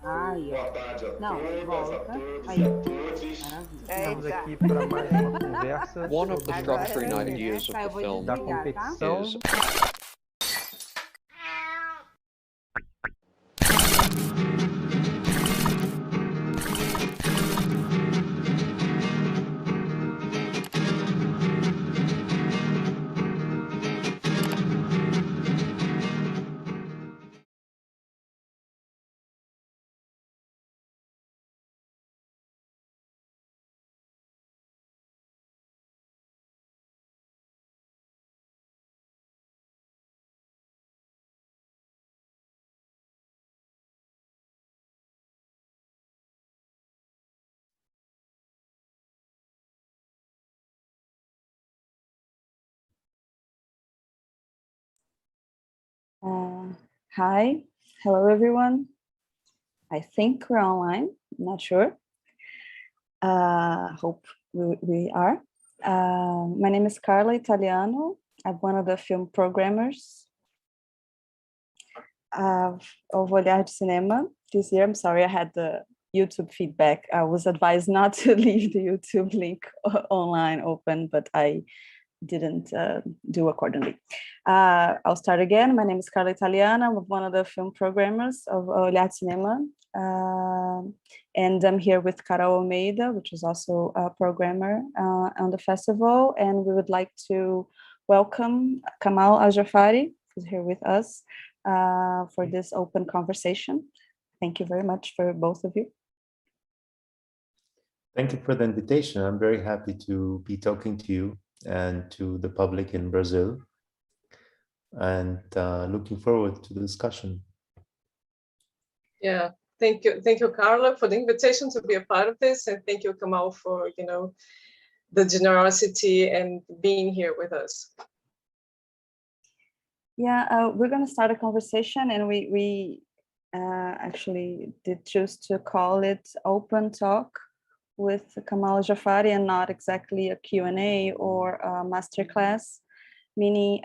Ai, Boa tarde a não, todas, volta. a todos Aí. e a todas. Maravilha. Estamos aqui para mais uma conversa One of the sobre structuring Agora sim, ideas of Tá, the eu vou film da desligar, tá? competição. is Hi, hello everyone. I think we're online, I'm not sure. Hope we are. My name is Carla Italiano. I'm one of the film programmers of Olhar de Cinema this year. I'm sorry, I had the YouTube feedback. I was advised not to leave the YouTube link online open, but I didn't do accordingly. I'll start again. My name is Carla Italiano. I'm one of the film programmers of Olhar de Cinema. And I'm here with Carol Almeida, which is also a programmer on the festival. And we would like to welcome Kamal Aljafari, who's here with us for this open conversation. Thank you very much for both of you. Thank you for the invitation. I'm very happy to be talking to you and to the public in Brazil, and looking forward to the discussion. Yeah, thank you, Carla, for the invitation to be a part of this, and thank you, Kamal, for the generosity and being here with us. Yeah, we're going to start a conversation, and we actually did choose to call it Open Talk with Kamal Aljafari, and not exactly a Q&A or a masterclass, meaning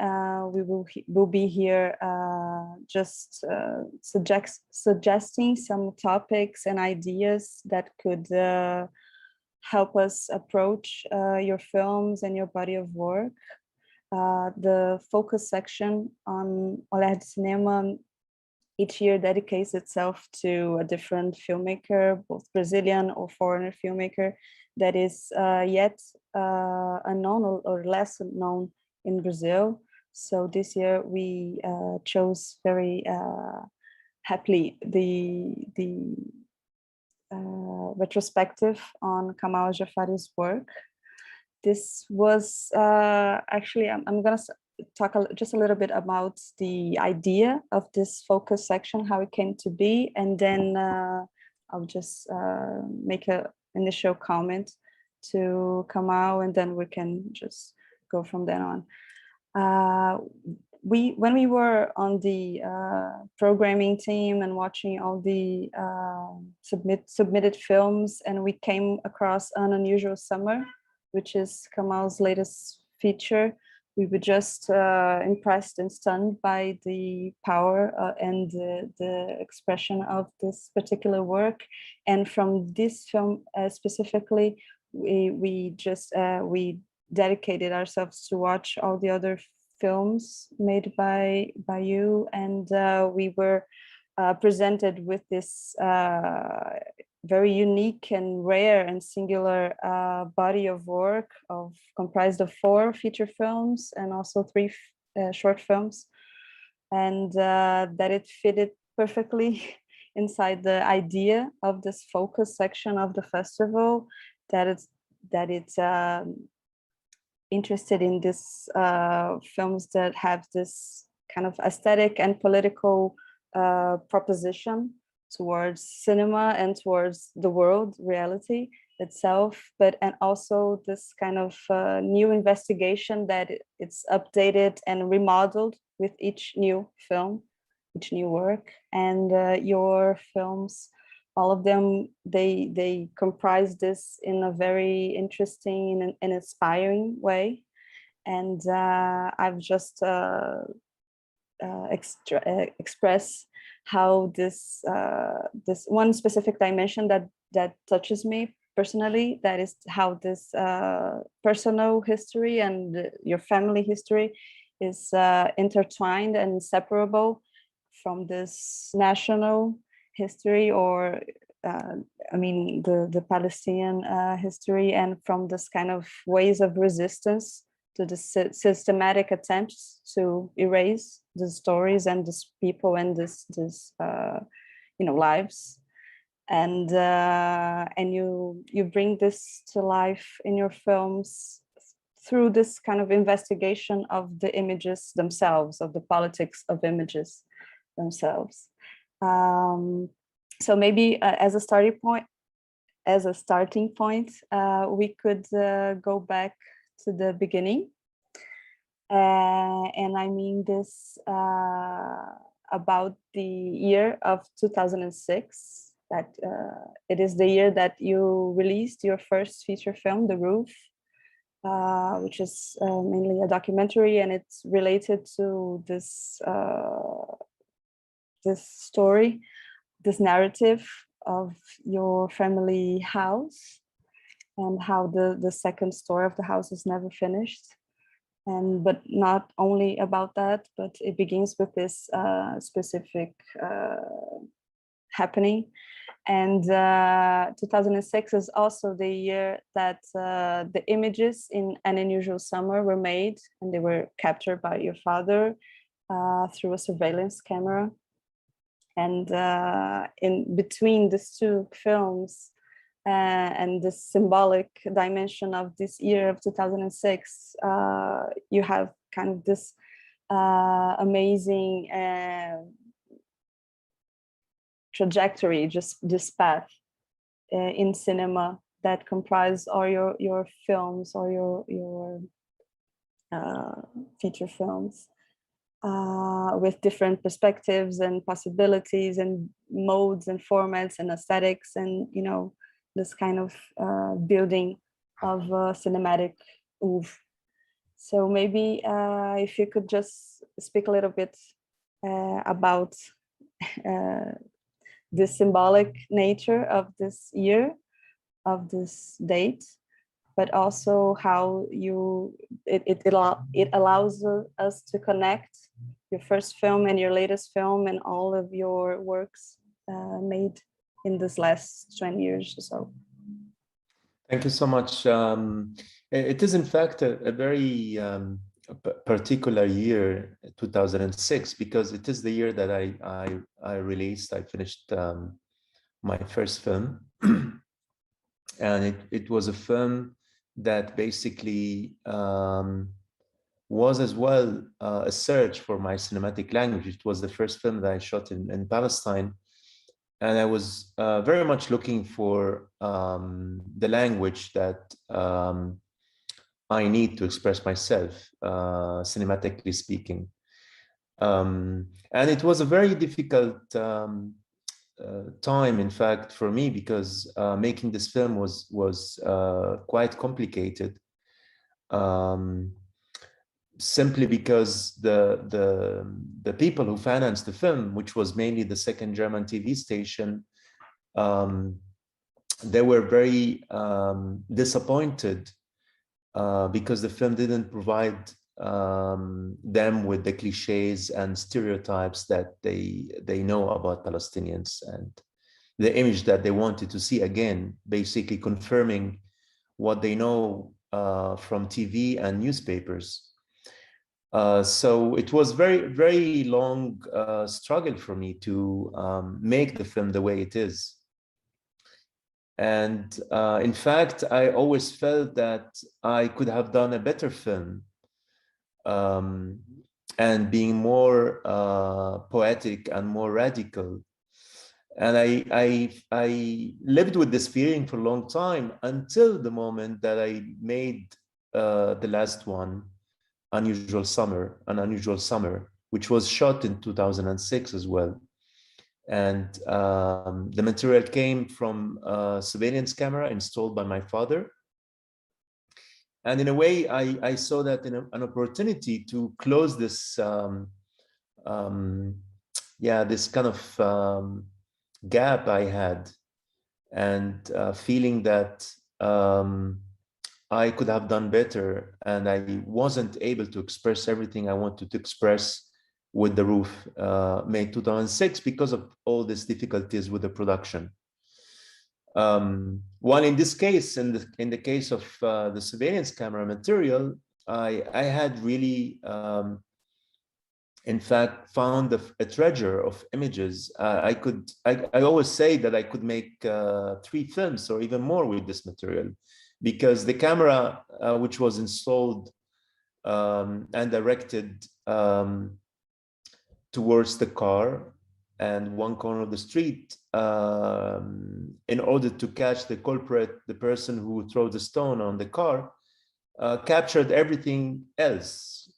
we will be here just suggesting some topics and ideas that could help us approach your films and your body of work. The focus section on Olhar de Cinema each year dedicates itself to a different filmmaker, both Brazilian or foreigner filmmaker, that is yet unknown or less known in Brazil. So this year we chose very happily the retrospective on Kamal Aljafari's work. This was actually, I'm going to talk just a little bit about the idea of this focus section, how it came to be, and then I'll just make an initial comment to Kamal, and then we can just go from then on. When we were on the programming team and watching all the submitted films, and we came across An Unusual Summer, which is Kamal's latest feature, we were just impressed and stunned by the power and the expression of this particular work. And from this film specifically, we dedicated ourselves to watch all the other films made by you, and we were presented with this very unique and rare and singular body of work comprised of 4 feature films and also 3 short films, and that it fitted perfectly inside the idea of this focus section of the festival, that it's interested in these films that have this kind of aesthetic and political proposition towards cinema and towards the world reality itself, and also this kind of new investigation that it's updated and remodeled with each new film, each new work. And your films, all of them, they comprise this in a very interesting and inspiring way. And I've just express how this this one specific dimension that touches me personally, that is how this personal history and your family history is intertwined and inseparable from this national history, or I mean the Palestinian history, and from this kind of ways of resistance to the systematic attempts to erase the stories and these people and this you know, lives. And you bring this to life in your films through this kind of investigation of the images themselves, of the politics of images themselves. So maybe as a starting point, we could go back to the beginning, and I mean this about the year of 2006. That it is the year that you released your first feature film, The Roof, which is mainly a documentary, and it's related to this this story, this narrative of your family house, and how the second story of the house is never finished. And but not only about that, but it begins with this specific happening. And 2006 is also the year that the images in An Unusual Summer were made, and they were captured by your father through a surveillance camera. And in between these two films and the symbolic dimension of this year of 2006, you have kind of this amazing trajectory, just this path in cinema that comprise all your films or your feature films, with different perspectives and possibilities and modes and formats and aesthetics, and you know, this kind of building of cinematic oeuvre. So maybe if you could just speak a little bit about the symbolic nature of this year, of this date, but also how it allows us to connect your first film and your latest film and all of your works made in this last 20 years or so. Thank you so much. It is in fact a very particular year, 2006, because it is the year that I finished my first film. And it was a film that basically was as well a search for my cinematic language. It was the first film that I shot in Palestine. And I was very much looking for the language that I need to express myself, cinematically speaking. And it was a very difficult time, in fact, for me, because making this film was quite complicated. Simply because the people who financed the film, which was mainly the second German TV station, they were very disappointed because the film didn't provide them with the cliches and stereotypes that they know about Palestinians, and the image that they wanted to see again, basically confirming what they know from TV and newspapers. So it was very long struggle for me to make the film the way it is. And in fact, I always felt that I could have done a better film, and being more poetic and more radical. And I lived with this feeling for a long time, until the moment that I made the last one, An Unusual Summer, which was shot in 2006 as well. And the material came from a surveillance camera installed by my father. And in a way, I saw that in an opportunity to close this yeah, this kind of gap I had, and feeling that I could have done better, and I wasn't able to express everything I wanted to express with The Roof, May 2006, because of all these difficulties with the production. While in this case, in the case of the surveillance camera material, I had really, in fact, found a treasure of images. I always say that I could make 3 films or even more with this material, because the camera, which was installed and directed towards the car and one corner of the street, in order to catch the culprit, the person who threw the stone on the car, captured everything else,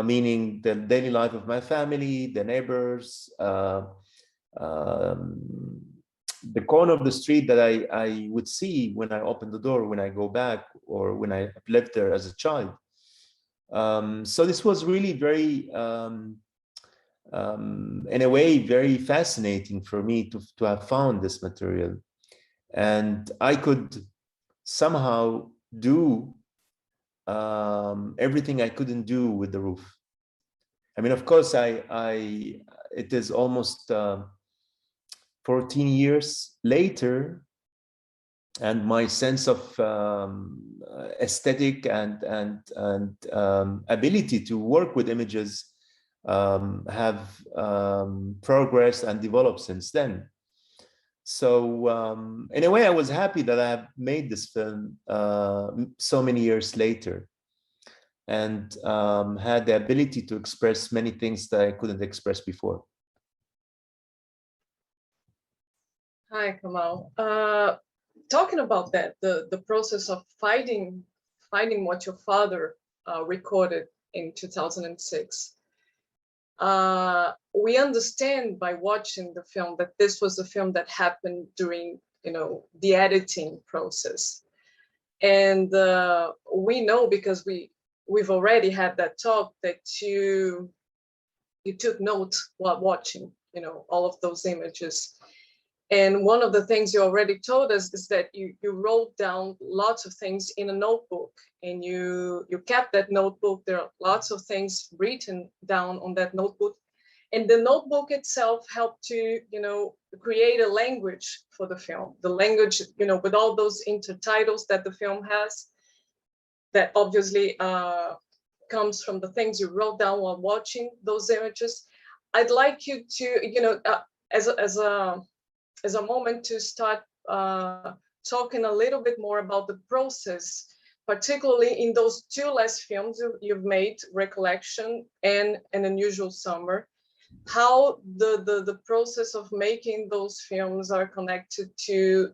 meaning the daily life of my family, the neighbors, the corner of the street that I would see when I open the door, when I go back, or when I lived there as a child. So this was really very, in a way, very fascinating for me to have found this material. And I could somehow do everything I couldn't do with The Roof. I mean, of course, it is almost 14 years later, and my sense of aesthetic and ability to work with images have progressed and developed since then. So in a way, I was happy that I have made this film so many years later, and had the ability to express many things that I couldn't express before. Hi, Kamal. Talking about that, the process of finding what your father recorded in 2006. We understand by watching the film that this was a film that happened during, the editing process, and we know, because we've already had that talk, that you took note while watching, all of those images. And one of the things you already told us is that you wrote down lots of things in a notebook, and you kept that notebook. There are lots of things written down on that notebook. And the notebook itself helped to, create a language for the film. The language, with all those intertitles that the film has, that obviously comes from the things you wrote down while watching those images. I'd like you to, as a moment to start talking a little bit more about the process, particularly in those 2 last films you've made, Recollection and An Unusual Summer, how the process of making those films are connected to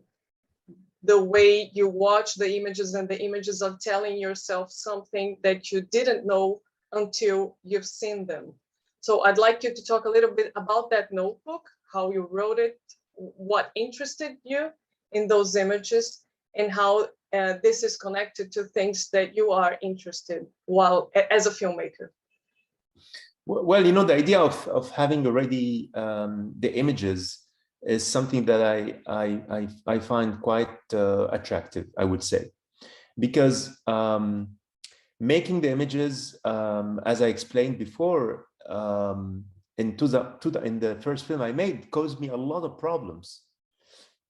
the way you watch the images, and the images are telling yourself something that you didn't know until you've seen them. So I'd like you to talk a little bit about that notebook, how you wrote it, what interested you in those images, and how this is connected to things that you are interested while as a filmmaker. Well, the idea of having already the images is something that I find quite attractive, I would say, because making the images, as I explained before, in the first film I made, caused me a lot of problems.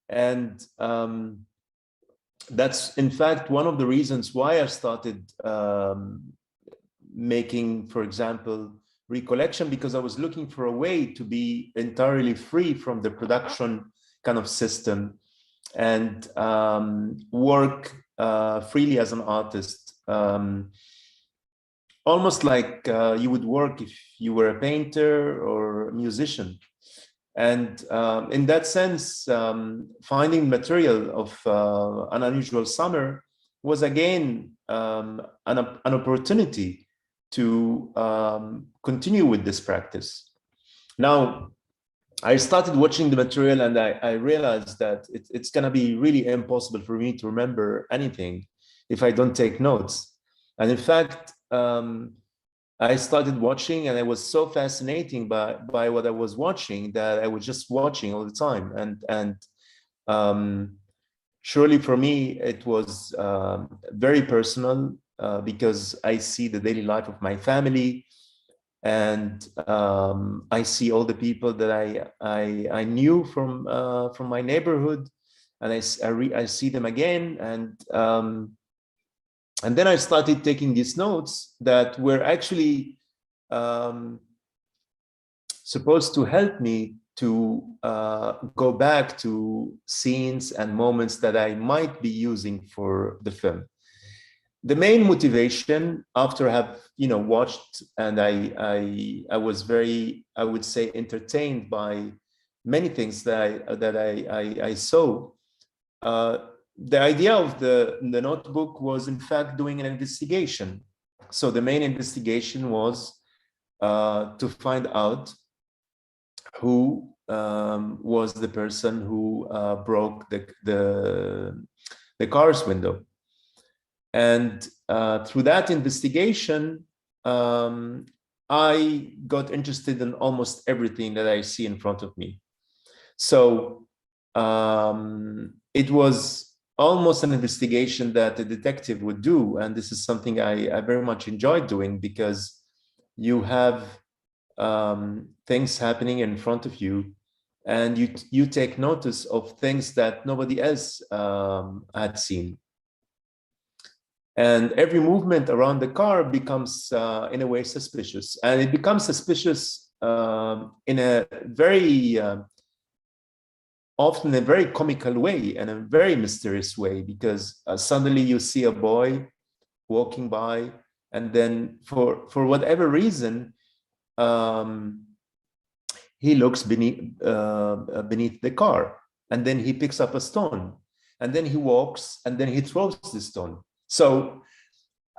And that's, in fact, one of the reasons why I started making, for example, Recollection, because I was looking for a way to be entirely free from the production kind of system and work freely as an artist. Almost like you would work if you were a painter or a musician. And in that sense, finding material of An Unusual Summer was again an opportunity to continue with this practice. Now, I started watching the material, and I realized that it's going to be really impossible for me to remember anything if I don't take notes. And in fact, I started watching, and I was so fascinating by what I was watching that I was just watching all the time. And surely for me, it was very personal because I see the daily life of my family, and I see all the people that I knew from my neighborhood, and I see them again, and then I started taking these notes that were actually supposed to help me to go back to scenes and moments that I might be using for the film. The main motivation, after I have watched, and I was very, I would say, entertained by many things that I saw. The idea of the notebook was, in fact, doing an investigation. So the main investigation was to find out who was the person who broke the car's window. And through that investigation, I got interested in almost everything that I see in front of me. So it was almost an investigation that a detective would do. And this is something I very much enjoyed doing, because you have things happening in front of you, and you take notice of things that nobody else had seen. And every movement around the car becomes, in a way, suspicious. And it becomes suspicious in a very, often a very comical way and a very mysterious way, because suddenly you see a boy walking by, and then for whatever reason, he looks beneath the car, and then he picks up a stone, and then he walks, and then he throws the stone. So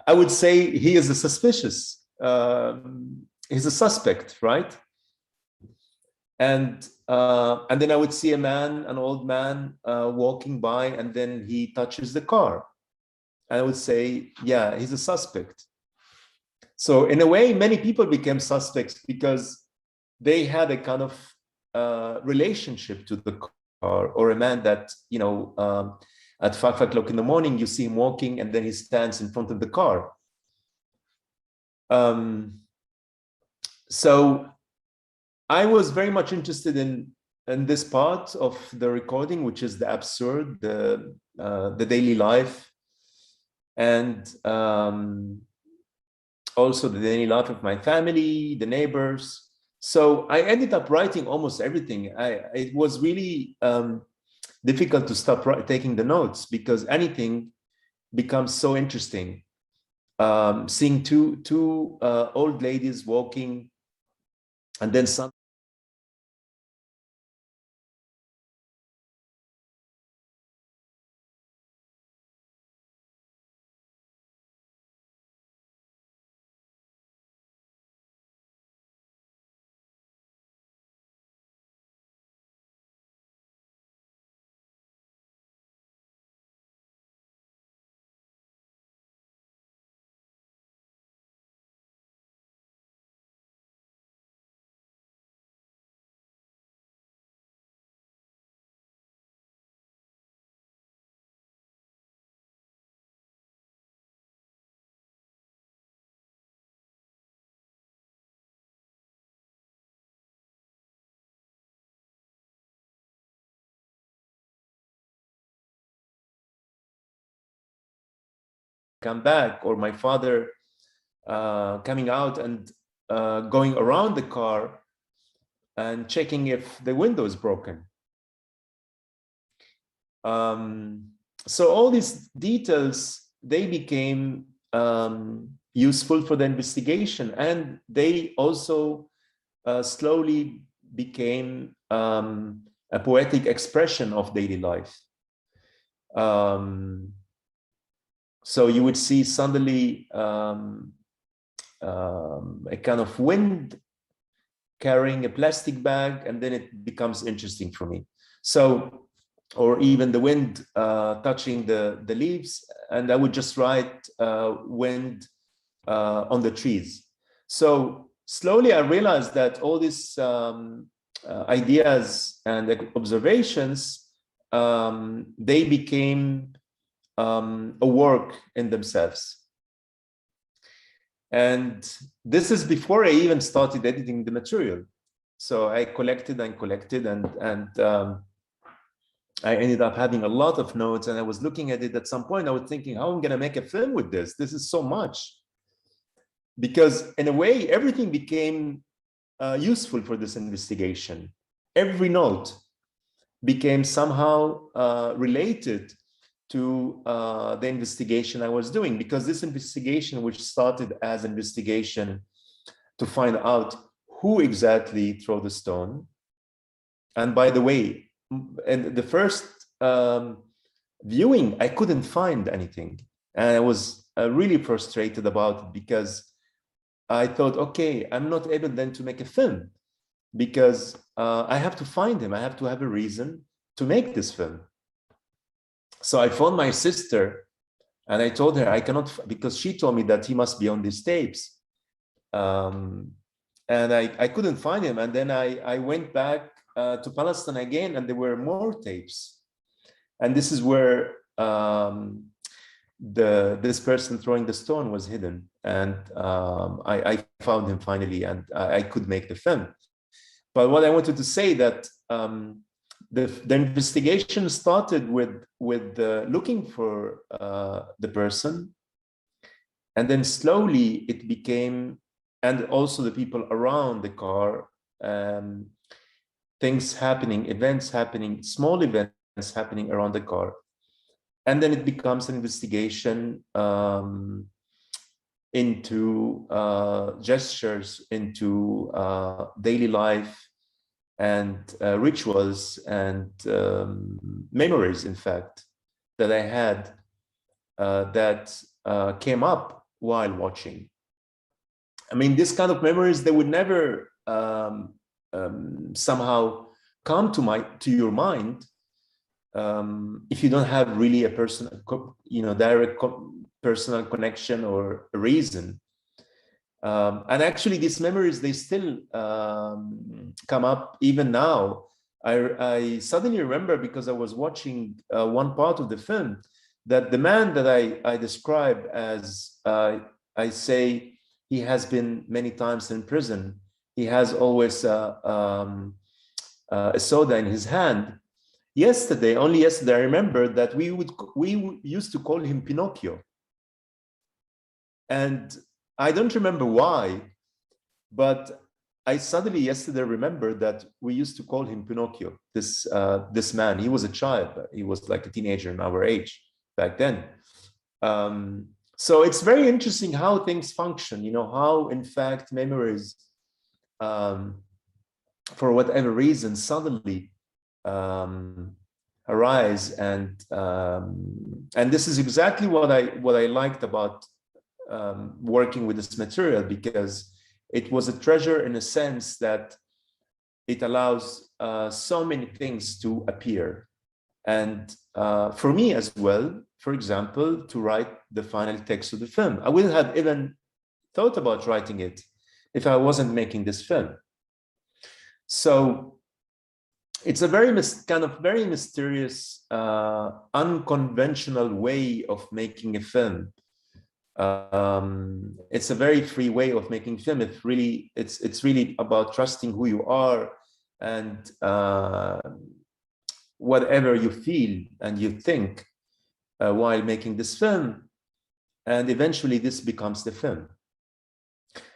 I would say he is a suspicious, he's a suspect, right? And then I would see an old man walking by, and then he touches the car. And I would say, yeah, he's a suspect. So in a way, many people became suspects because they had a kind of relationship to the car, or a man that, at 5 o'clock in the morning, you see him walking, and then he stands in front of the car. So I was very much interested in this part of the recording, which is the absurd, the daily life, and also the daily life of my family, the neighbors. So I ended up writing almost everything. It was really difficult to stop taking the notes, because anything becomes so interesting. Seeing two old ladies walking, and then some come back, or my father coming out and going around the car and checking if the window is broken. So all these details, they became useful for the investigation, and they also slowly became a poetic expression of daily life. So you would see suddenly a kind of wind carrying a plastic bag, and then it becomes interesting for me. So, or even the wind touching the leaves, and I would just write wind on the trees. So slowly I realized that all these ideas and observations, they became a work in themselves. And this is before I even started editing the material. So I collected and collected, and I ended up having a lot of notes, and I was looking at it at some point. I was thinking, how am I going to make a film with this? This is so much. Because in a way, everything became useful for this investigation. Every note became somehow related to the investigation I was doing, because this investigation, which started as an investigation to find out who exactly threw the stone. And by the way, in the first viewing, I couldn't find anything. And I was really frustrated about it, because I thought, okay, I'm not able then to make a film, because I have to find him. I have to have a reason to make this film. So I phoned my sister and I told her I cannot, because she told me that he must be on these tapes. And I couldn't find him. And then I went back to Palestine again, and there were more tapes. And this is where this person throwing the stone was hidden. And I found him finally, and I could make the film. But what I wanted to say that the investigation started with looking for the person, and then slowly it became, and also the people around the car, things happening, events happening, small events happening around the car. And then it becomes an investigation into gestures, into daily life, and rituals, and memories, in fact, that I had that came up while watching. I mean, this kind of memories, they would never somehow come to your mind if you don't have really a personal, direct personal connection or a reason. And actually, these memories, they still come up even now. I suddenly remember, because I was watching one part of the film, that the man that I describe as, I say, he has been many times in prison. He has always a soda in his hand. Only yesterday, I remember that we used to call him Pinocchio. And I don't remember why, but I suddenly yesterday remembered that we used to call him Pinocchio, this man. He was a child, he was like a teenager in our age back then. So it's very interesting how things function, how in fact memories, for whatever reason, suddenly arise. And this is exactly what I liked about working with this material, because it was a treasure in a sense that it allows so many things to appear. And for me as well, for example, to write the final text of the film. I wouldn't have even thought about writing it if I wasn't making this film. So it's a very mysterious, unconventional way of making a film. It's a very free way of making film. It's really about trusting who you are, and whatever you feel and you think while making this film, and eventually this becomes the film.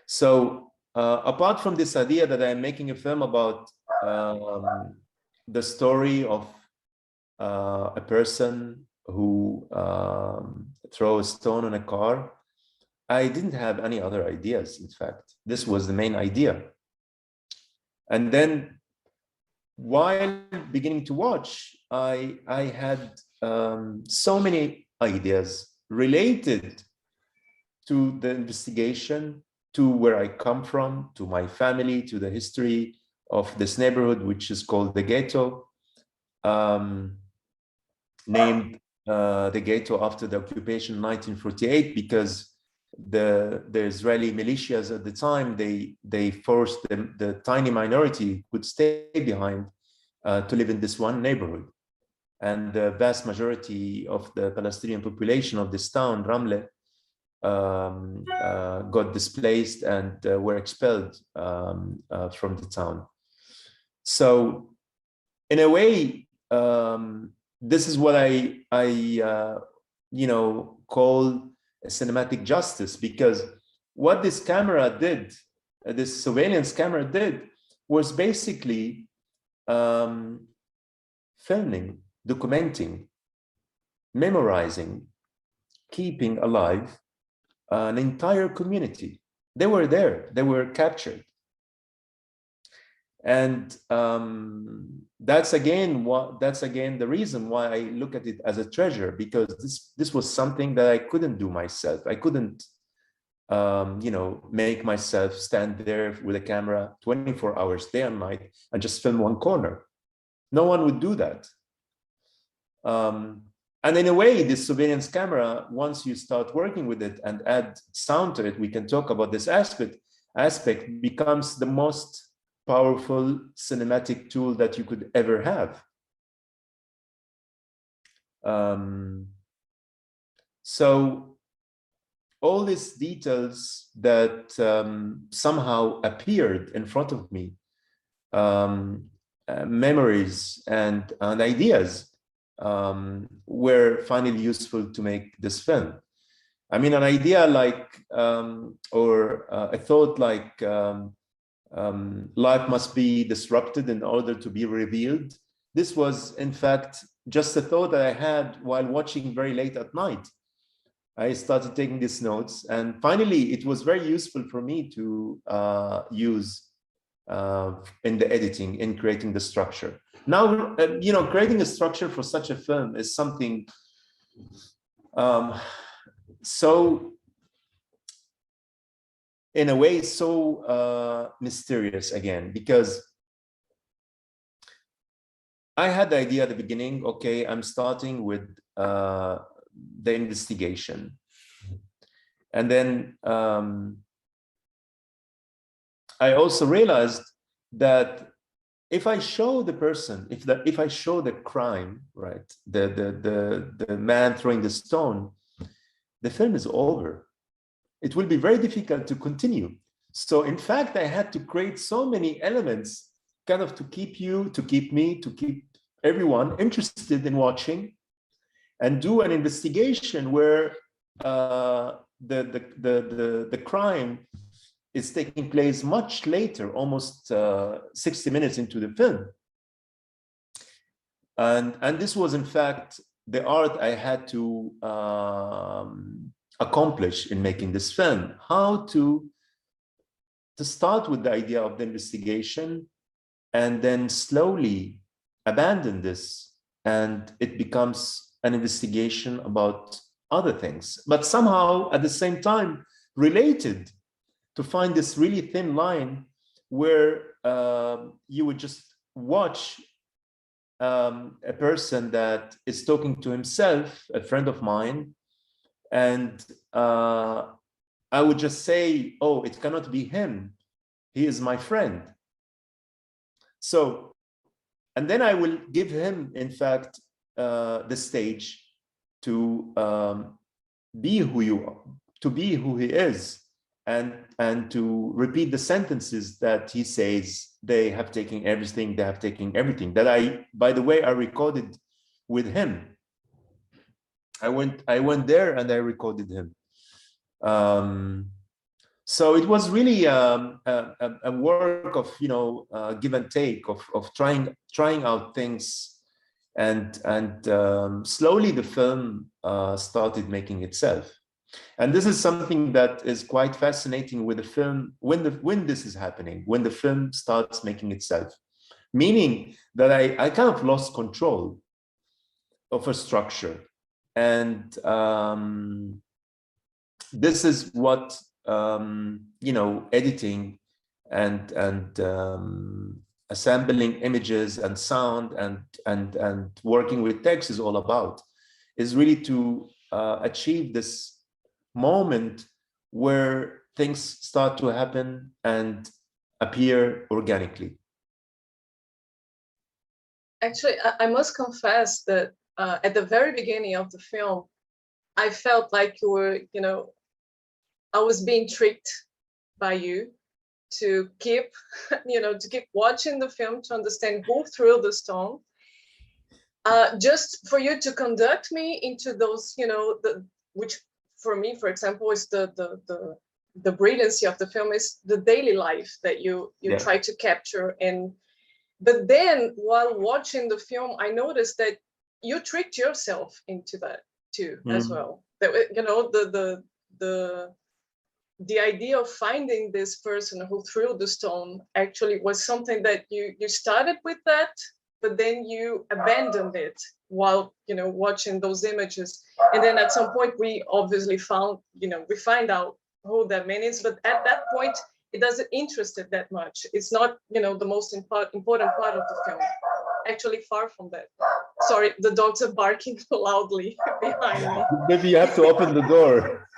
So apart from this idea that I'm making a film about the story of a person who throws a stone on a car, I didn't have any other ideas. In fact, this was the main idea. And then while beginning to watch, I had so many ideas related to the investigation, to where I come from, to my family, to the history of this neighborhood, which is called the ghetto, named the ghetto after the occupation in 1948, because the Israeli militias at the time, they forced the tiny minority would stay behind to live in this one neighborhood. And the vast majority of the Palestinian population of this town, Ramle, got displaced and were expelled from the town. So in a way, this is what I call a cinematic justice, because what this camera did, this surveillance camera did, was basically filming, documenting, memorizing, keeping alive an entire community. They were there, they were captured. And that's again the reason why I look at it as a treasure, because this was something that I couldn't do myself. I couldn't make myself stand there with a camera 24 hours day and night and just film one corner. No one would do that. And in a way, this surveillance camera, once you start working with it and add sound to it, we can talk about this aspect, becomes the most powerful cinematic tool that you could ever have. So all these details that somehow appeared in front of me, memories and ideas, were finally useful to make this film. I mean, an idea like, or a thought like, life must be disrupted in order to be revealed. This was, in fact, just a thought that I had while watching very late at night. I started taking these notes, and finally, it was very useful for me to use in the editing, in creating the structure. Now, creating a structure for such a film is something in a way, so mysterious again, because I had the idea at the beginning, okay, I'm starting with the investigation. And then I also realized that if I show the person, if I show the crime, right, the man throwing the stone, the film is over. It will be very difficult to continue. So in fact, I had to create so many elements kind of to keep everyone interested in watching, and do an investigation where the crime is taking place much later, almost 60 minutes into the film. And this was in fact the art I had to accomplish in making this film. How to start with the idea of the investigation and then slowly abandon this, and it becomes an investigation about other things, but somehow at the same time related, to find this really thin line where you would just watch a person that is talking to himself, a friend of mine, and I would just say, oh, it cannot be him. He is my friend. So, and then I will give him, in fact, the stage to be who you are, to be who he is, and to repeat the sentences that he says. They have taken everything, they have taken everything, that I, by the way, I recorded with him. I went there and I recorded him. So it was really a work of, give and take, of trying out things, and slowly the film started making itself. And this is something that is quite fascinating with the film when this is happening, when the film starts making itself, meaning that I kind of lost control of a structure. And this is what editing and assembling images and sound and working with text is all about, is really to achieve this moment where things start to happen and appear organically? Actually, I must confess that at the very beginning of the film, I felt like you were, I was being tricked by you to keep, to keep watching the film to understand who threw the stone, just for you to conduct me into those, which for me, for example, is the brilliancy of the film is the daily life that you try to capture. But then while watching the film, I noticed that you tricked yourself into that too, as well. That, the idea of finding this person who threw the stone actually was something that you started with that, but then you abandoned it while, watching those images. And then at some point we obviously found, we find out who that man is, but at that point, it doesn't interest it that much. It's not, the most important part of the film. Actually, far from that. Sorry, the dogs are barking loudly behind me. Maybe you have to open the door.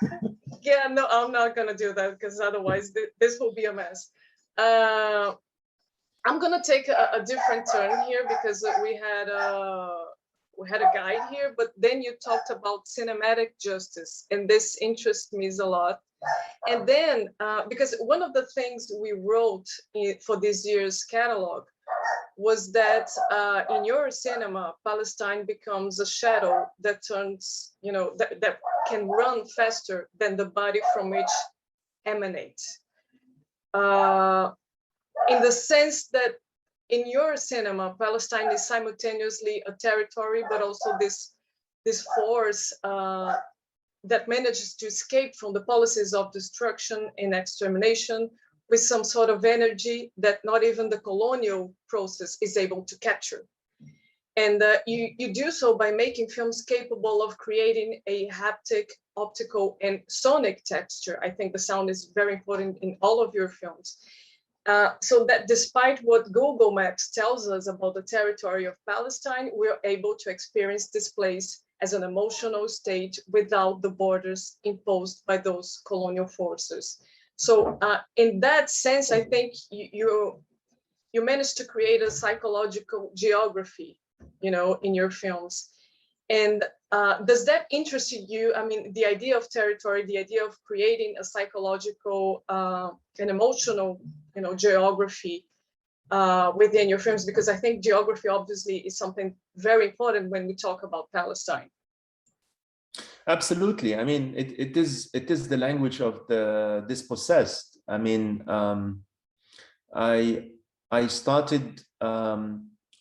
Yeah, no, I'm not gonna do that because otherwise this will be a mess. I'm gonna take a different turn here because we had a guide here, but then you talked about cinematic justice, and this interests me a lot. And then, because one of the things we wrote for this year's catalog was that in your cinema, Palestine becomes a shadow that turns, that can run faster than the body from which emanates. In the sense that in your cinema, Palestine is simultaneously a territory, but also this force that manages to escape from the policies of destruction and extermination with some sort of energy that not even the colonial process is able to capture. And you do so by making films capable of creating a haptic, optical, and sonic texture. I think the sound is very important in all of your films. So that despite what Google Maps tells us about the territory of Palestine, we're able to experience this place as an emotional state without the borders imposed by those colonial forces. So in that sense, I think you managed to create a psychological geography, in your films. And does that interest you? I mean, the idea of territory, the idea of creating a psychological and emotional, geography within your films, because I think geography obviously is something very important when we talk about Palestine. Absolutely. I mean, it is the language of the dispossessed. I mean, I started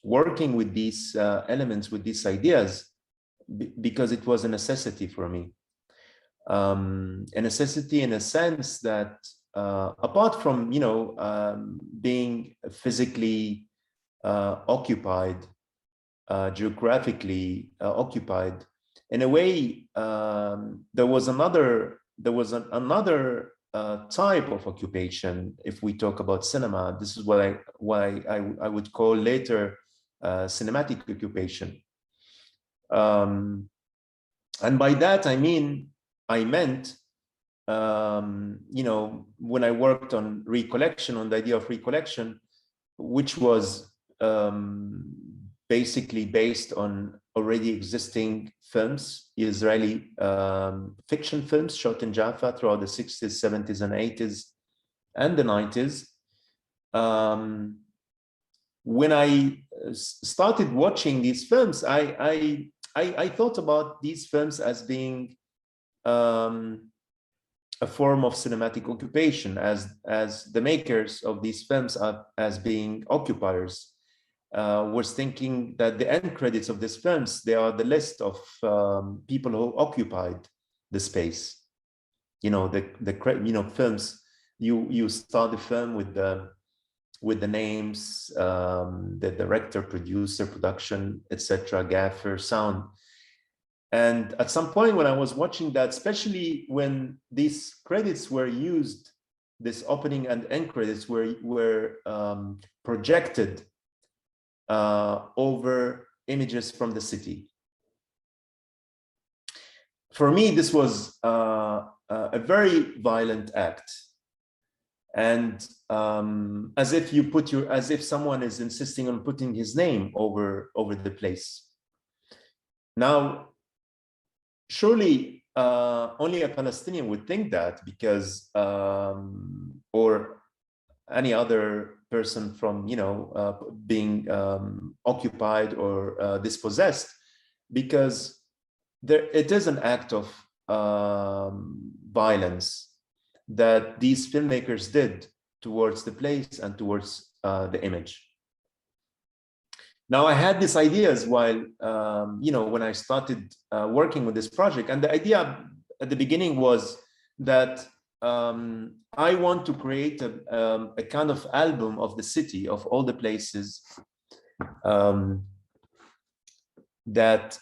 working with these elements, with these ideas, because it was a necessity for me. A necessity in a sense that apart from, being physically occupied, geographically occupied, in a way, there was another type of occupation. If we talk about cinema, this is what I would call later cinematic occupation. And by that I meant, when I worked on recollection, on the idea of recollection, which was basically based on already existing films, Israeli fiction films shot in Jaffa throughout the 60s, 70s, and 80s, and the 90s. When I started watching these films, I thought about these films as being a form of cinematic occupation, as the makers of these films are as being occupiers. Was thinking that the end credits of these films, they are the list of people who occupied the space. Films. You start the film with the names, the director, producer, production, etc., gaffer, sound. And at some point when I was watching that, especially when these credits were used, this opening and end credits were projected over images from the city. For me, this was a very violent act. And as if someone is insisting on putting his name over the place. Now, surely only a Palestinian would think that, because or any other person from being occupied or dispossessed, because it is an act of violence that these filmmakers did towards the place and towards the image. Now, I had these ideas while, when I started working with this project, and the idea at the beginning was that I want to create a kind of album of the city, of all the places that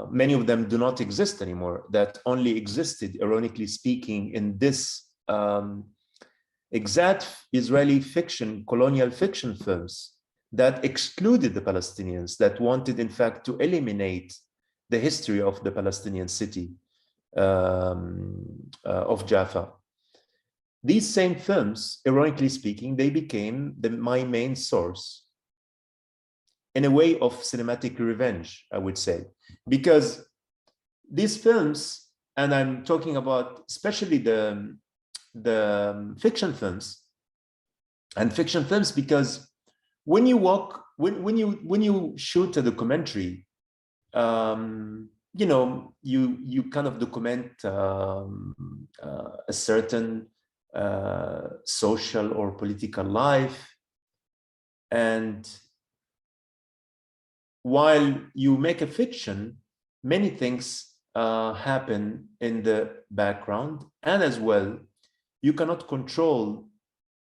many of them do not exist anymore, that only existed, ironically speaking, in this exact Israeli fiction, colonial fiction films that excluded the Palestinians, that wanted, in fact, to eliminate the history of the Palestinian city of Jaffa. These same films, ironically speaking, they became my main source, in a way of cinematic revenge, I would say, because these films, and I'm talking about especially the fiction films, because when you shoot a documentary, you kind of document a certain social or political life, and while you make a fiction, many things happen in the background, and as well, you cannot control,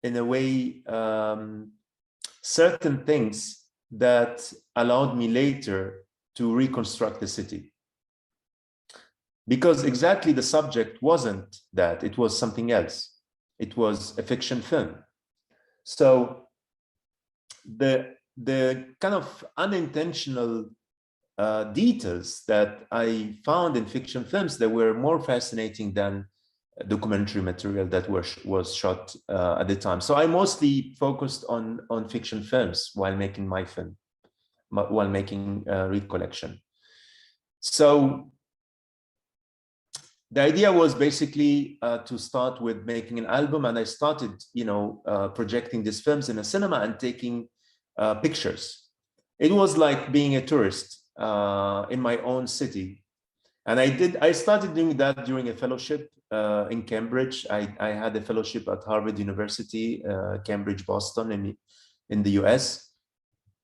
in a way, certain things that allowed me later to reconstruct the city. Because exactly the subject wasn't that, it was something else. It was a fiction film. So the kind of unintentional details that I found in fiction films that were more fascinating than documentary material that was shot at the time. So I mostly focused on fiction films while making my film, while making Read Collection. So the idea was basically to start with making an album, and I started, projecting these films in a cinema and taking pictures. It was like being a tourist in my own city. And I started doing that during a fellowship in Cambridge. I had a fellowship at Harvard University, Cambridge, Boston, in the US.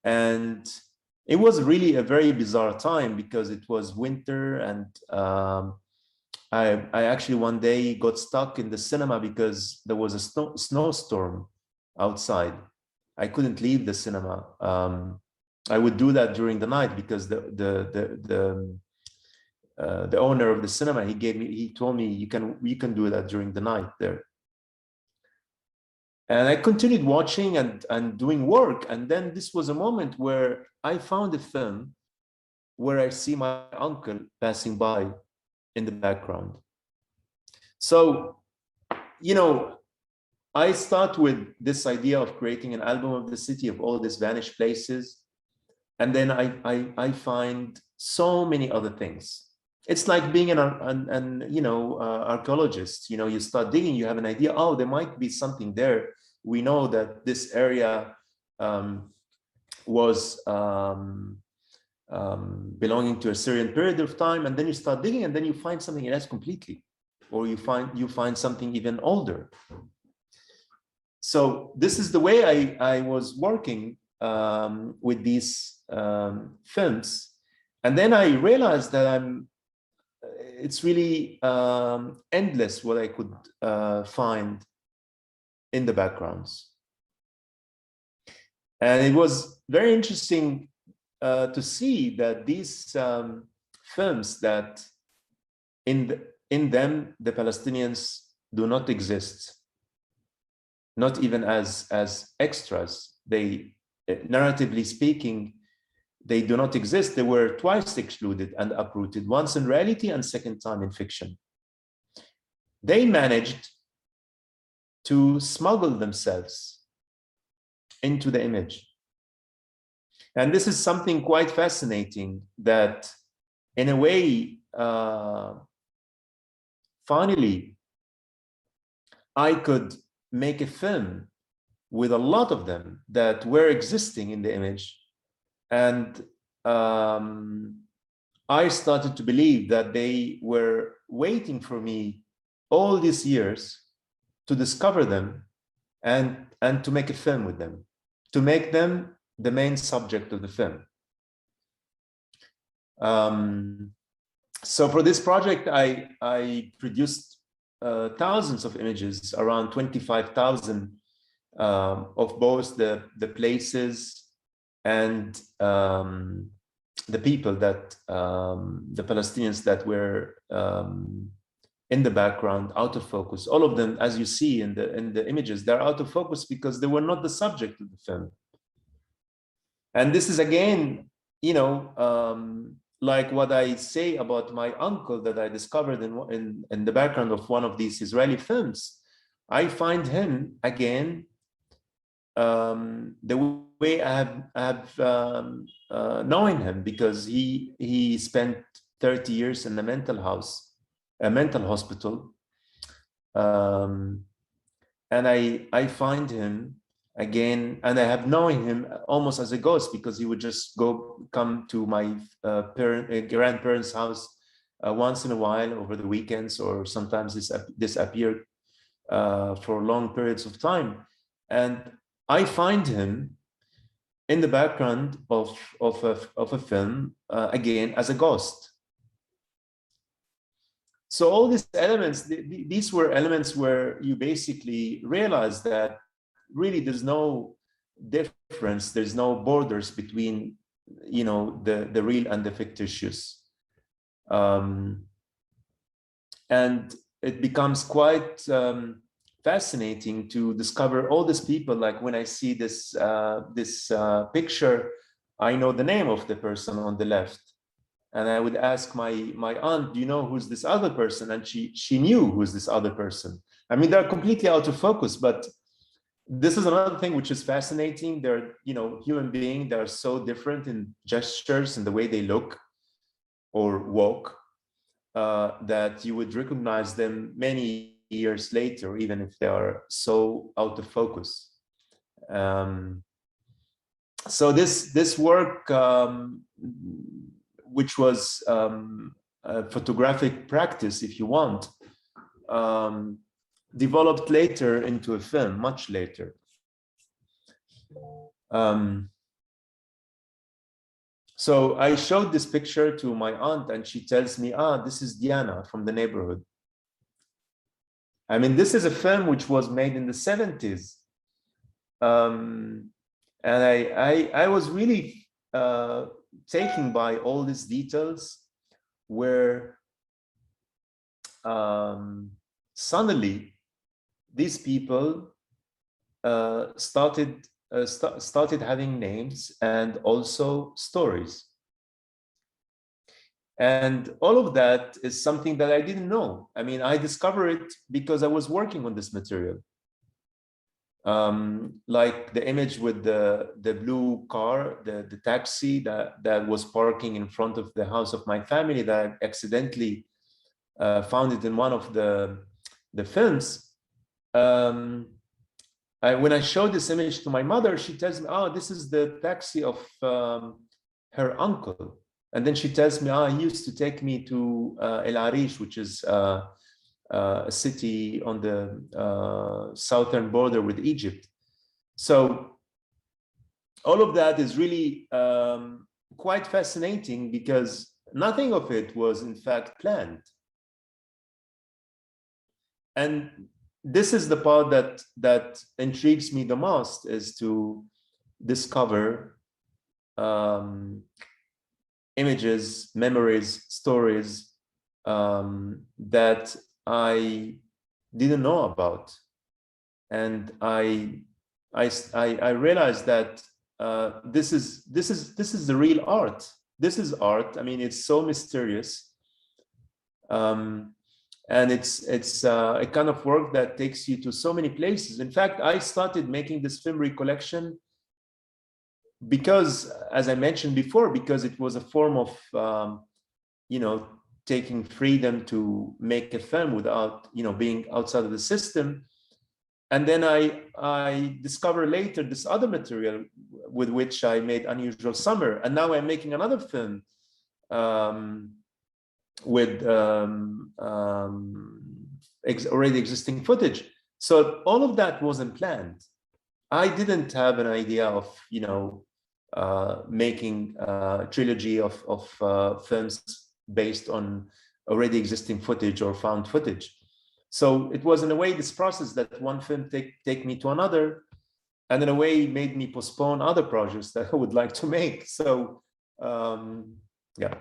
And it was really a very bizarre time because it was winter, and I actually one day got stuck in the cinema because there was a snowstorm outside. I couldn't leave the cinema. I would do that during the night because the owner of the cinema, he told me you can do that during the night there. And I continued watching and doing work. And then this was a moment where I found a film where I see my uncle passing by in the background. So, I start with this idea of creating an album of the city, of all these vanished places. And then I find so many other things. It's like being an archaeologist. You start digging, you have an idea, oh, there might be something there. We know that this area was belonging to a certain period of time, and then you start digging, and then you find something else completely, or you find something even older. So this is the way I was working with these films, and then I realized that it's really endless what I could find in the backgrounds. And it was very interesting to see that these films, that in them the Palestinians do not exist, not even as extras. They, narratively speaking, they do not exist. They were twice excluded and uprooted, once in reality and second time in fiction. they managed to smuggle themselves into the image. And this is something quite fascinating, that in a way, finally, I could make a film with a lot of them that were existing in the image. And I started to believe that they were waiting for me all these years to discover them and to make a film with them, to make them the main subject of the film. So for this project, I produced thousands of images, around 25,000 of both the places and the people that the Palestinians that were in the background, out of focus. All of them, as you see in the images, they're out of focus because they were not the subject of the film. And this is again, you know, like what I say about my uncle that I discovered in the background of one of these Israeli films. I find him again the way I have knowing him, because he spent 30 years in a mental hospital, and I find him again, and I have known him almost as a ghost, because he would just come to my grandparents' house once in a while over the weekends, or sometimes disappear for long periods of time. And I find him in the background of a film again as a ghost. So all these elements, these were elements where you basically realize that really there's no difference, there's no borders between, you know, the real and the fictitious. And it becomes quite fascinating to discover all these people. Like when I see this picture, I know the name of the person on the left. And I would ask my aunt, do you know who's this other person? And she knew who's this other person. I mean, they're completely out of focus, but this is another thing which is fascinating. They're, you know, human beings that are so different in gestures and the way they look or walk, that you would recognize them many years later, even if they are so out of focus. So this work, which was a photographic practice, if you want, developed later into a film, much later. So I showed this picture to my aunt, and she tells me, this is Diana from the neighborhood. I mean, this is a film which was made in the 70s. And I was really taken by all these details, where suddenly these people started having names and also stories. And all of that is something that I didn't know. I mean, I discovered it because I was working on this material. Like the image with the blue car, the taxi that was parking in front of the house of my family, that I accidentally found it in one of the films. When I showed this image to my mother, she tells me, this is the taxi of her uncle. And then she tells me, he used to take me to El Arish, which is a city on the southern border with Egypt. So all of that is really quite fascinating, because nothing of it was in fact planned. And this is the part that intrigues me the most, is to discover images, memories, stories that I didn't know about. And I realized that this is the real art. This is art. I mean, it's so mysterious. And it's a kind of work that takes you to so many places. In fact, I started making this film recollection because, as I mentioned before, because it was a form of, taking freedom to make a film without, being outside of the system. And then I discovered later this other material with which I made Unusual Summer. And now I'm making another film with already existing footage. So all of that wasn't planned. I didn't have an idea of, making a trilogy of films based on already existing footage or found footage. So it was in a way this process that one film take me to another, and in a way made me postpone other projects that I would like to make. So yeah.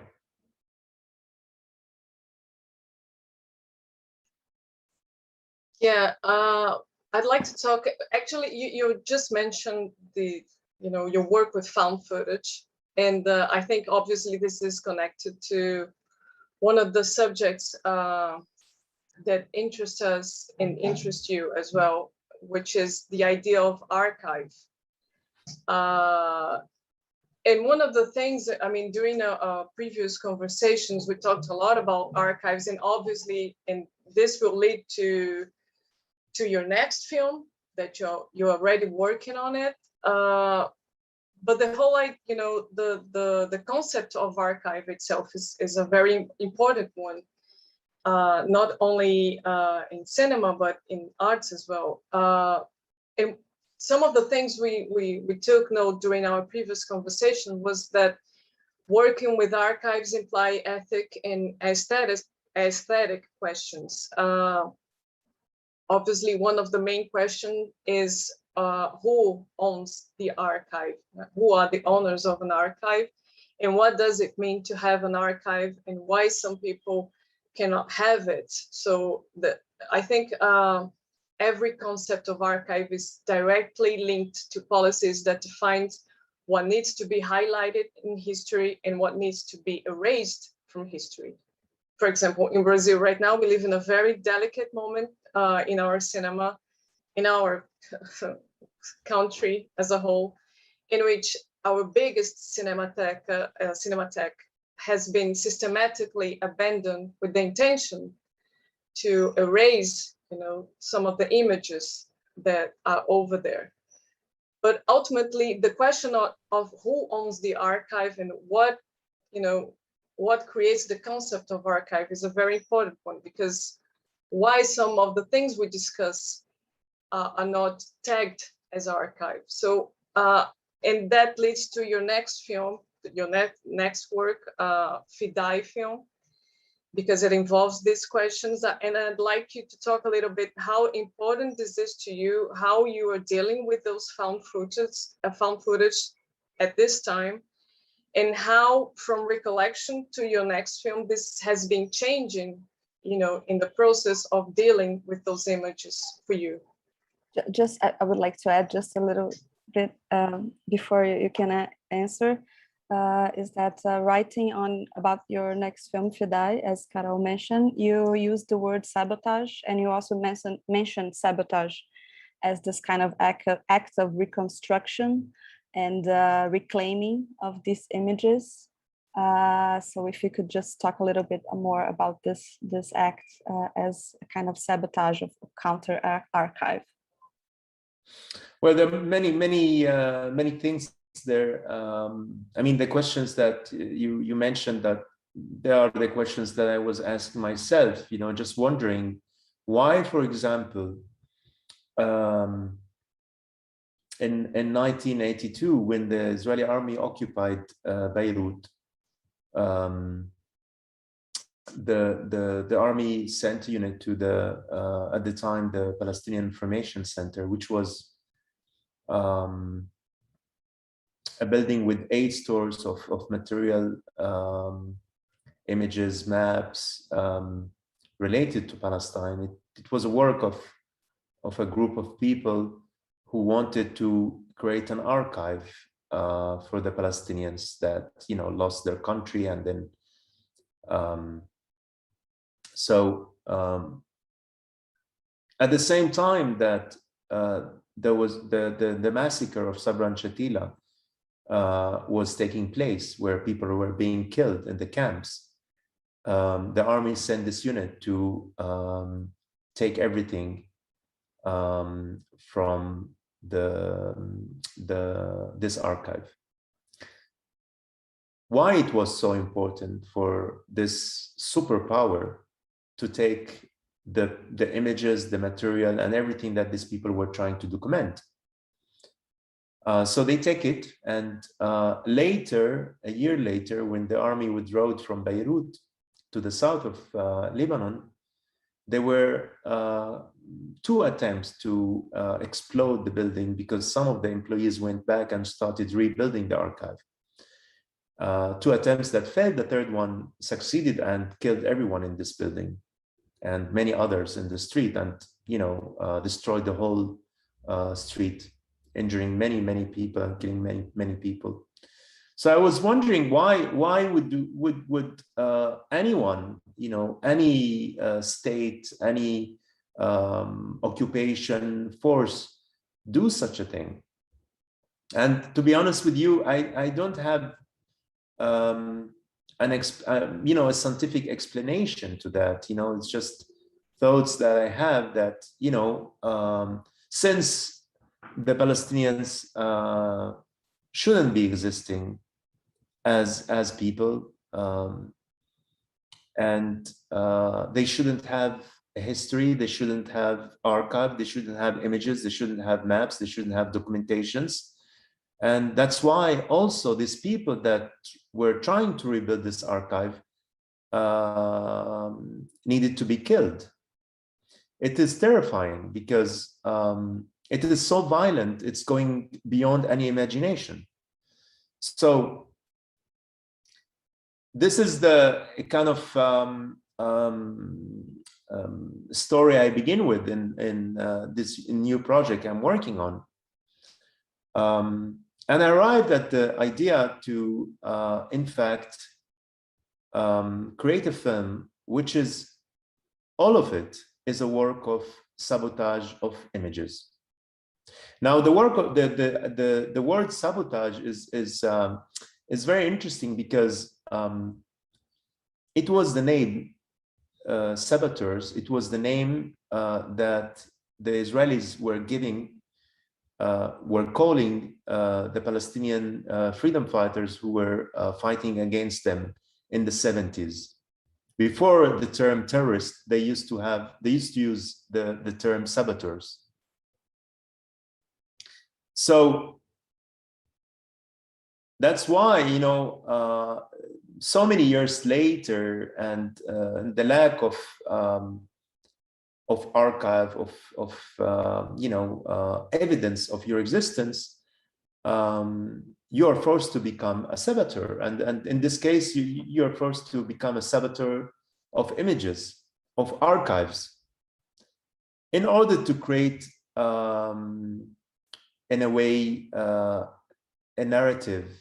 Yeah, I'd like to talk. Actually, you just mentioned your work with found footage, and I think obviously this is connected to one of the subjects that interests us and interest you as well, which is the idea of archive. And one of the things, during our previous conversations, we talked a lot about archives, and obviously, and this will lead to your next film that you're already working on it. But the whole, the concept of archive itself is a very important one, not only in cinema, but in arts as well. And some of the things we took note during our previous conversation was that working with archives imply ethic and aesthetic questions. Obviously, one of the main questions is who owns the archive? Who are the owners of an archive? And what does it mean to have an archive, and why some people cannot have it? So I think every concept of archive is directly linked to policies that define what needs to be highlighted in history and what needs to be erased from history. For example, in Brazil right now, we live in a very delicate moment in our cinema, in our country as a whole, in which our biggest cinematheque has been systematically abandoned with the intention to erase, some of the images that are over there. But ultimately, the question of who owns the archive and what creates the concept of archive is a very important one, because why some of the things we discuss are not tagged as archive. So, and that leads to your next film, your next work, Fidai film, because it involves these questions. And I'd like you to talk a little bit how important this is to you, how you are dealing with those found footage at this time, and how from recollection to your next film, this has been changing, in the process of dealing with those images for you. Just, I would like to add just a little bit before you can answer, is that writing about your next film, Fidai, as Carol mentioned, you used the word sabotage, and you also mentioned sabotage as this kind of act of reconstruction and reclaiming of these images. So if you could just talk a little bit more about this act as a kind of sabotage of counter archive. Well, there are many things there. The questions that you mentioned, that there are the questions that I was asking myself, just wondering why, for example, in 1982, when the Israeli army occupied Beirut, the army sent a unit to at the time, the Palestinian Information Center, which was a building with 8 stores of material, images, maps related to Palestine. It was a work of a group of people who wanted to create an archive for the Palestinians that lost their country, and then so at the same time that there was the massacre of Srebrenica was taking place, where people were being killed in the camps, the army sent this unit to take everything from this archive. Why it was so important for this superpower to take the images, the material, and everything that these people were trying to document. So they take it, and later, a year later, when the army withdrew from Beirut to the south of Lebanon, there were 2 attempts to explode the building, because some of the employees went back and started rebuilding the archive. 2 attempts that failed. The third one succeeded and killed everyone in this building and many others in the street, and destroyed the whole street, injuring many people and killing many people. So I was wondering why would anyone, any state, any occupation force do such a thing? And to be honest with you, I don't have a scientific explanation to that. It's just thoughts that I have that, since the Palestinians shouldn't be existing as people, and they shouldn't have a history, they shouldn't have archive, they shouldn't have images, they shouldn't have maps, they shouldn't have documentations. And that's why also these people that were trying to rebuild this archive needed to be killed. It is terrifying because it is so violent, it's going beyond any imagination. So this is the kind of story I begin with in this new project I'm working on. And I arrived at the idea to, in fact, create a film which is, all of it is a work of sabotage of images. Now, the work of the word sabotage is very interesting because it was the name, saboteurs, it was the name that the Israelis were giving, were calling the Palestinian freedom fighters who were fighting against them in the 70s. Before the term terrorist, they used to use the term saboteurs. So that's why, so many years later, and the lack of archive, of evidence of your existence, you are forced to become a saboteur. And in this case, you are forced to become a saboteur of images, of archives, in order to create, in a way, a narrative,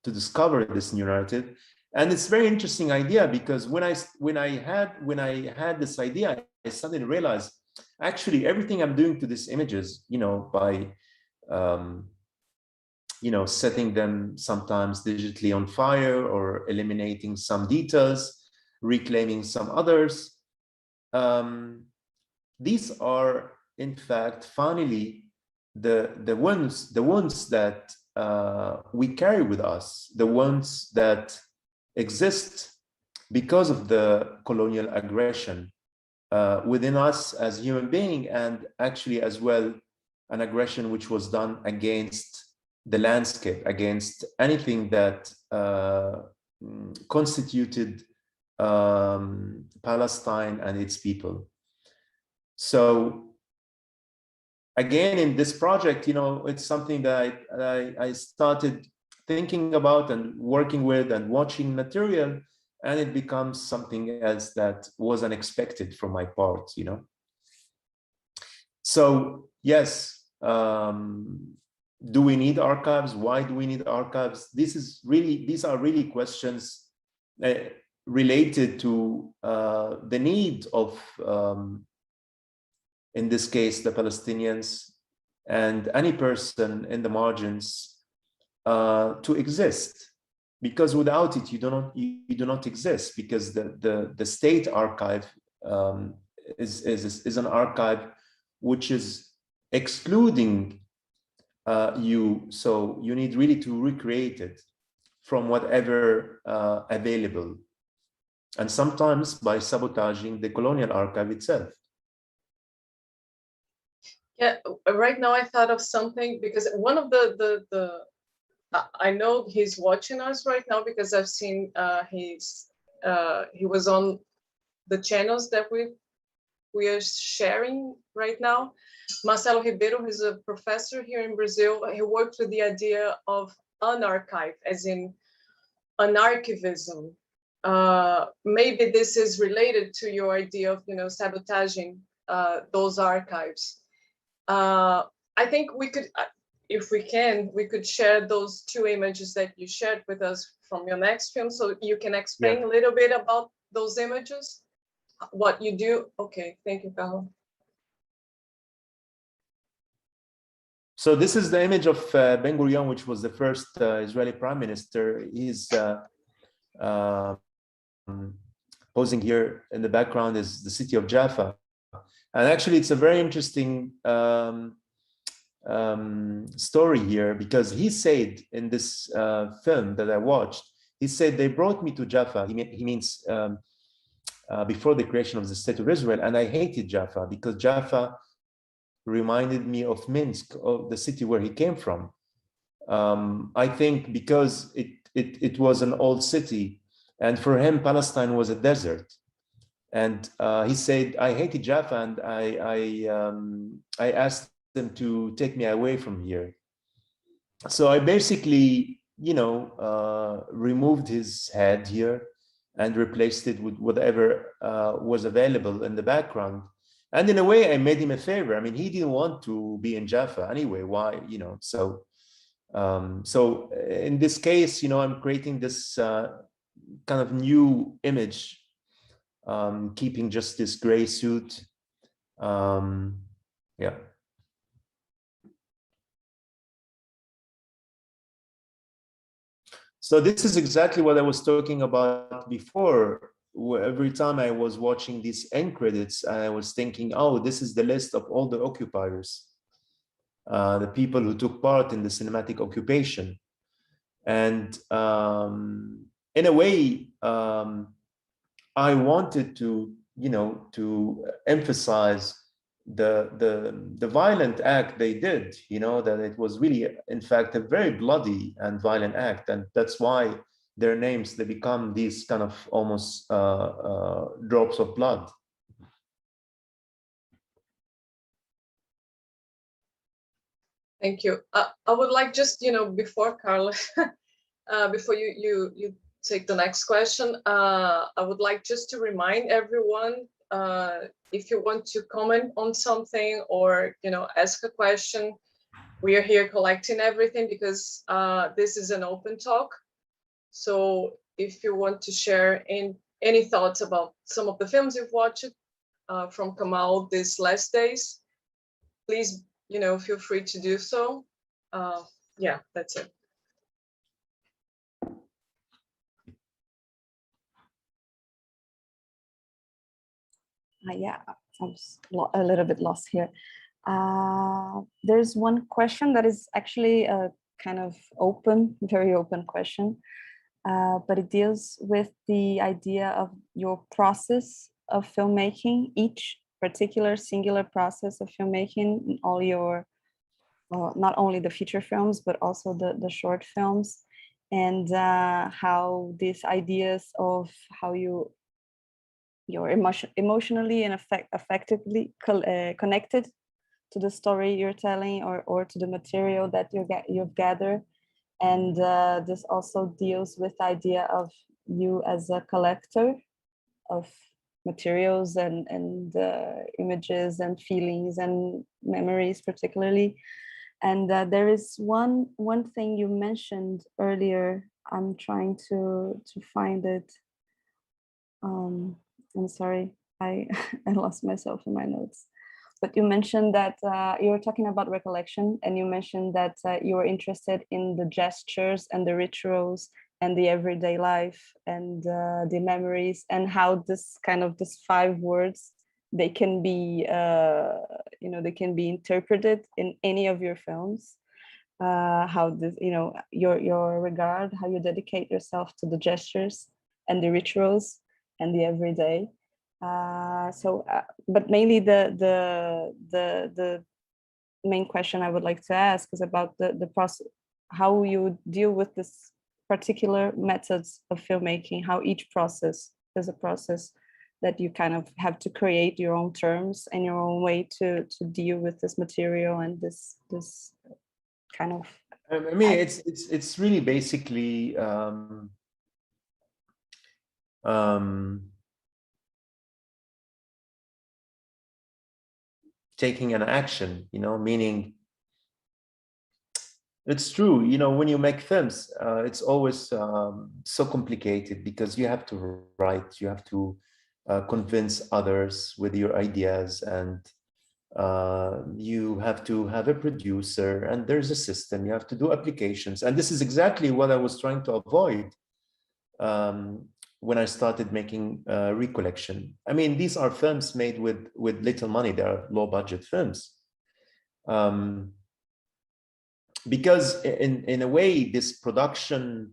to discover this new narrative. And it's a very interesting idea, because when I had this idea, I suddenly realized, actually, everything I'm doing to these images, by setting them sometimes digitally on fire, or eliminating some details, reclaiming some others, these are, in fact, finally the ones that we carry with us, the ones that exist because of the colonial aggression within us as human beings, and actually as well an aggression which was done against the landscape, against anything that constituted Palestine and its people. So again, in this project, it's something that I started thinking about and working with and watching material, and it becomes something else that was unexpected from my part, So yes, do we need archives? Why do we need archives? These are really questions, related to the need of, in this case, the Palestinians and any person in the margins to exist, because without it you do not exist, because the state archive is an archive which is excluding you, so you need really to recreate it from whatever available, and sometimes by sabotaging the colonial archive itself. Yeah, right now I thought of something, because one of the I know he's watching us right now, because I've seen he was on the channels that we are sharing right now. Marcelo Ribeiro, who's a professor here in Brazil, he worked with the idea of unarchive, as in anarchivism. Maybe this is related to your idea of, sabotaging those archives. I think we could, if we can, we could share those two images that you shared with us from your next film, so you can explain a little bit about those images, what you do. Okay, thank you, Kamal. So this is the image of Ben-Gurion, which was the first Israeli prime minister. He's posing here in the background is the city of Jaffa. And actually, it's a very interesting story here, because he said in this film that I watched, he said, they brought me to Jaffa. He means before the creation of the state of Israel, and I hated Jaffa because Jaffa reminded me of Minsk, of the city where he came from. I think because it was an old city, and for him Palestine was a desert. And he said, I hated Jaffa, and I asked them to take me away from here. So I basically, removed his head here and replaced it with whatever was available in the background. And in a way, I made him a favor. I mean, he didn't want to be in Jaffa anyway. Why, So in this case, I'm creating this kind of new image, keeping just this gray suit. Yeah. So this is exactly what I was talking about before. Every time I was watching these end credits, I was thinking, oh, this is the list of all the occupiers, the people who took part in the cinematic occupation. And in a way, I wanted to, to emphasize the violent act they did, that it was really, in fact, a very bloody and violent act. And that's why their names, they become these kind of almost drops of blood. Thank you. I would like just, before Carla, before you take the next question, I would like just to remind everyone, if you want to comment on something or, ask a question, we are here collecting everything, because this is an open talk. So if you want to share any thoughts about some of the films you've watched from Kamal these last days, please, feel free to do so. Yeah, that's it. Yeah, I'm a little bit lost here. There's one question that is actually a kind of very open question, but it deals with the idea of your process of filmmaking, each particular singular process of filmmaking in all your, not only the feature films, but also the short films, and how these ideas of how you're emotionally and effectively connected to the story you're telling, or to the material that you've gathered. And this also deals with the idea of you as a collector of materials and images and feelings and memories particularly. And there is one thing you mentioned earlier. I'm trying to find it. I'm sorry, I I lost myself in my notes. But you mentioned that you were talking about recollection, and you mentioned that you were interested in the gestures and the rituals and the everyday life and the memories, and how this kind of these 5 words, they can be they can be interpreted in any of your films. How this, your regard, how you dedicate yourself to the gestures and the rituals and the everyday. But mainly the main question I would like to ask is about the process, how you deal with this particular methods of filmmaking, how each process is a process that you kind of have to create your own terms and your own way to deal with this material and this kind of. I mean, it's really basically taking an action, meaning it's true, when you make films, it's always so complicated because you have to write, you have to convince others with your ideas, and you have to have a producer, and there's a system, you have to do applications. And this is exactly what I was trying to avoid when I started making Recollection. I mean, these are films made with little money. They are low budget films. Because in a way, this production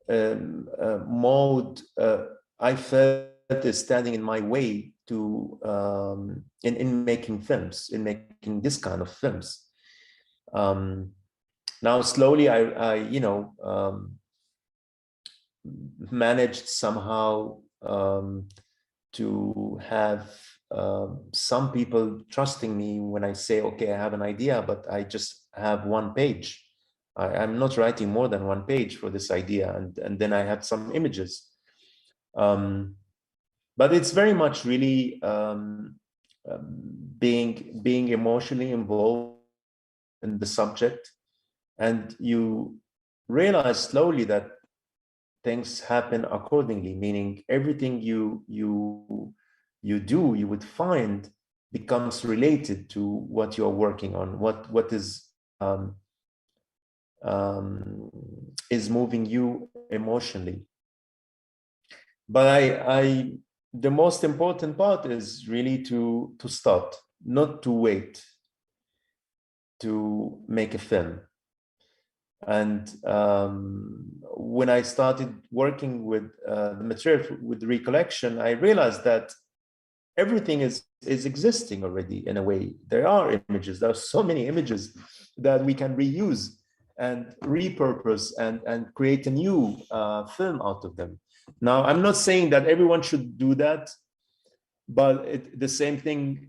mode, I felt is standing in my way to in making films, in making this kind of films. Now slowly I managed somehow to have some people trusting me when I say, okay, I have an idea, but I just have 1 page. I'm not writing more than 1 page for this idea, and then I had some images. But it's very much really being emotionally involved in the subject, and you realize slowly that things happen accordingly, meaning everything you do, you would find becomes related to what you're working on, what is moving you emotionally. But the most important part is really to start, not to wait to make a film. And when I started working with the material, with the Recollection, I realized that everything is existing already in a way. There are images, there are so many images that we can reuse and repurpose and create a new film out of them. Now, I'm not saying that everyone should do that, but the same thing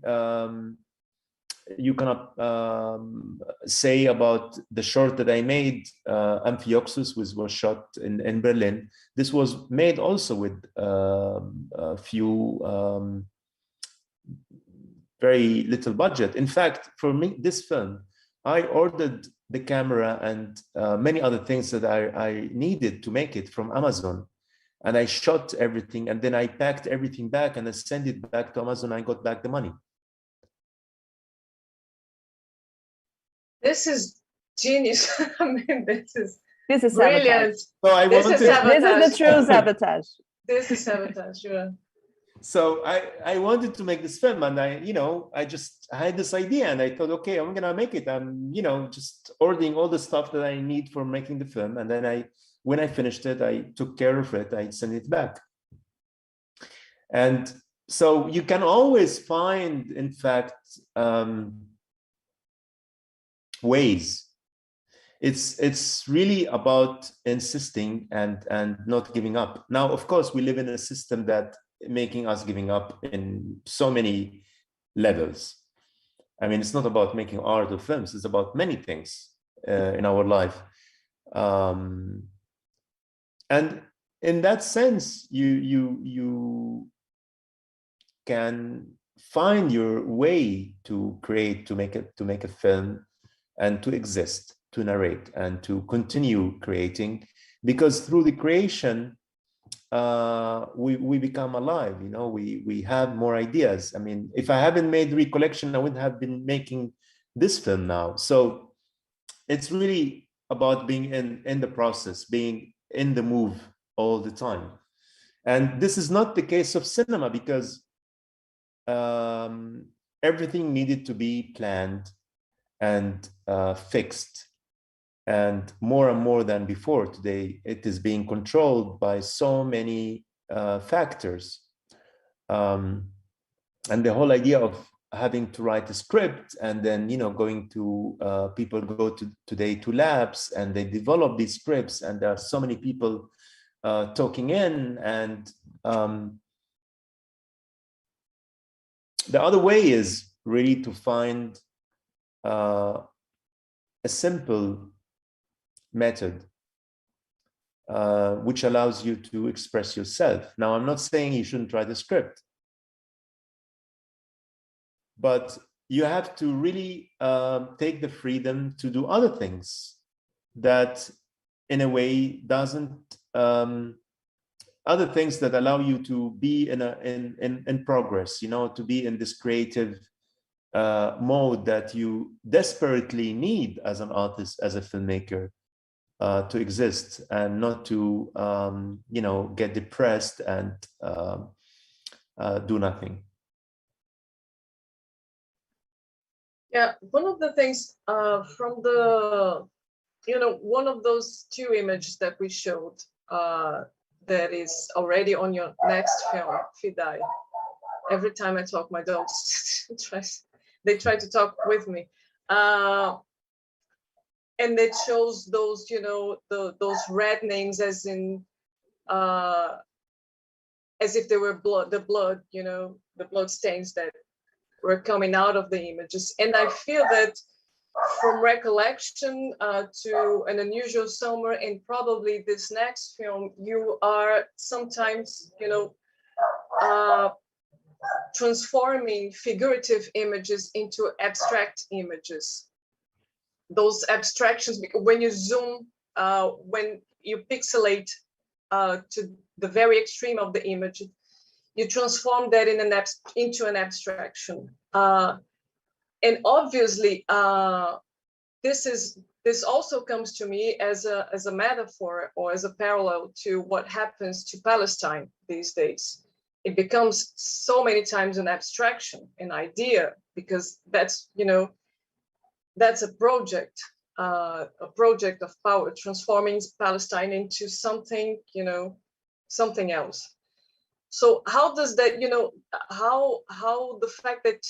you cannot say about the short that I made, Amphioxus, which was shot in Berlin. This was made also with a few very little budget. In fact, for me, this film, I ordered the camera and many other things that I needed to make it from Amazon. And I shot everything, and then I packed everything back and I sent it back to Amazon. I got back the money. This is genius. I mean, this is brilliant. So this is the true sabotage. This is sabotage, yeah. So I wanted to make this film, and I just had this idea, and I thought, okay, I'm gonna make it. I'm just ordering all the stuff that I need for making the film, and then when I finished it, I took care of it. I sent it back. And so you can always find, in fact, ways. It's really about insisting and not giving up. Now, of course, we live in a system that making us giving up in so many levels. I mean, it's not about making art or films. It's about many things in our life. And in that sense, you can find your way to create, to make a film, and to exist, to narrate, and to continue creating, because through the creation, we become alive. You know, we have more ideas. I mean, if I haven't made recollection, I wouldn't have been making this film now. So it's really about being in the process, being in the move all the time. And this is not the case of cinema, because everything needed to be planned and fixed. And more than before today, it is being controlled by so many factors. And the whole idea of having to write a script and then, you know, going to, people go today to labs and they develop these scripts, and there are so many people talking in. And the other way is really to find a simple method which allows you to express yourself. Now, I'm not saying you shouldn't write a script, but you have to really take the freedom to do other things that, in a way, doesn't other things that allow you to be in progress, you know, to be in this creative mode that you desperately need as an artist, as a filmmaker, to exist, and not to you know, get depressed and do nothing. Yeah, one of the things from the, you know, one of those two images that we showed that is already on your next film, Fidai. Every time I talk, my dogs they try to talk with me. And it shows those, you know, those reddenings, as in, as if they were blood, you know, the blood stains that were coming out of the images. And I feel that from recollection to An Unusual Summer, and probably this next film, you are sometimes, you know, transforming figurative images into abstract images. Those abstractions, when you zoom, when you pixelate to the very extreme of the image, you transform that into an abstraction. And obviously, this also comes to me as a metaphor, or as a parallel to what happens to Palestine these days. It becomes so many times an abstraction, an idea, because that's, you know, that's a project of power, transforming Palestine into something, you know, something else. So how does that, you know, how the fact that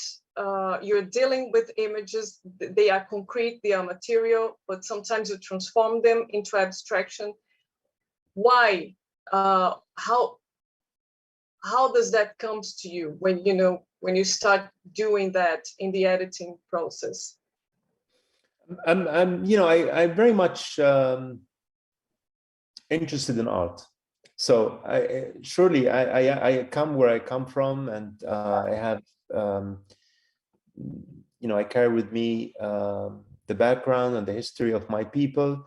you're dealing with images, they are concrete, they are material, but sometimes you transform them into abstraction. Why? How does that comes to you when, you know, when you start doing that in the editing process? I'm you know, I'm very much interested in art. So surely I come where I come from, and I have, you know, I carry with me the background and the history of my people.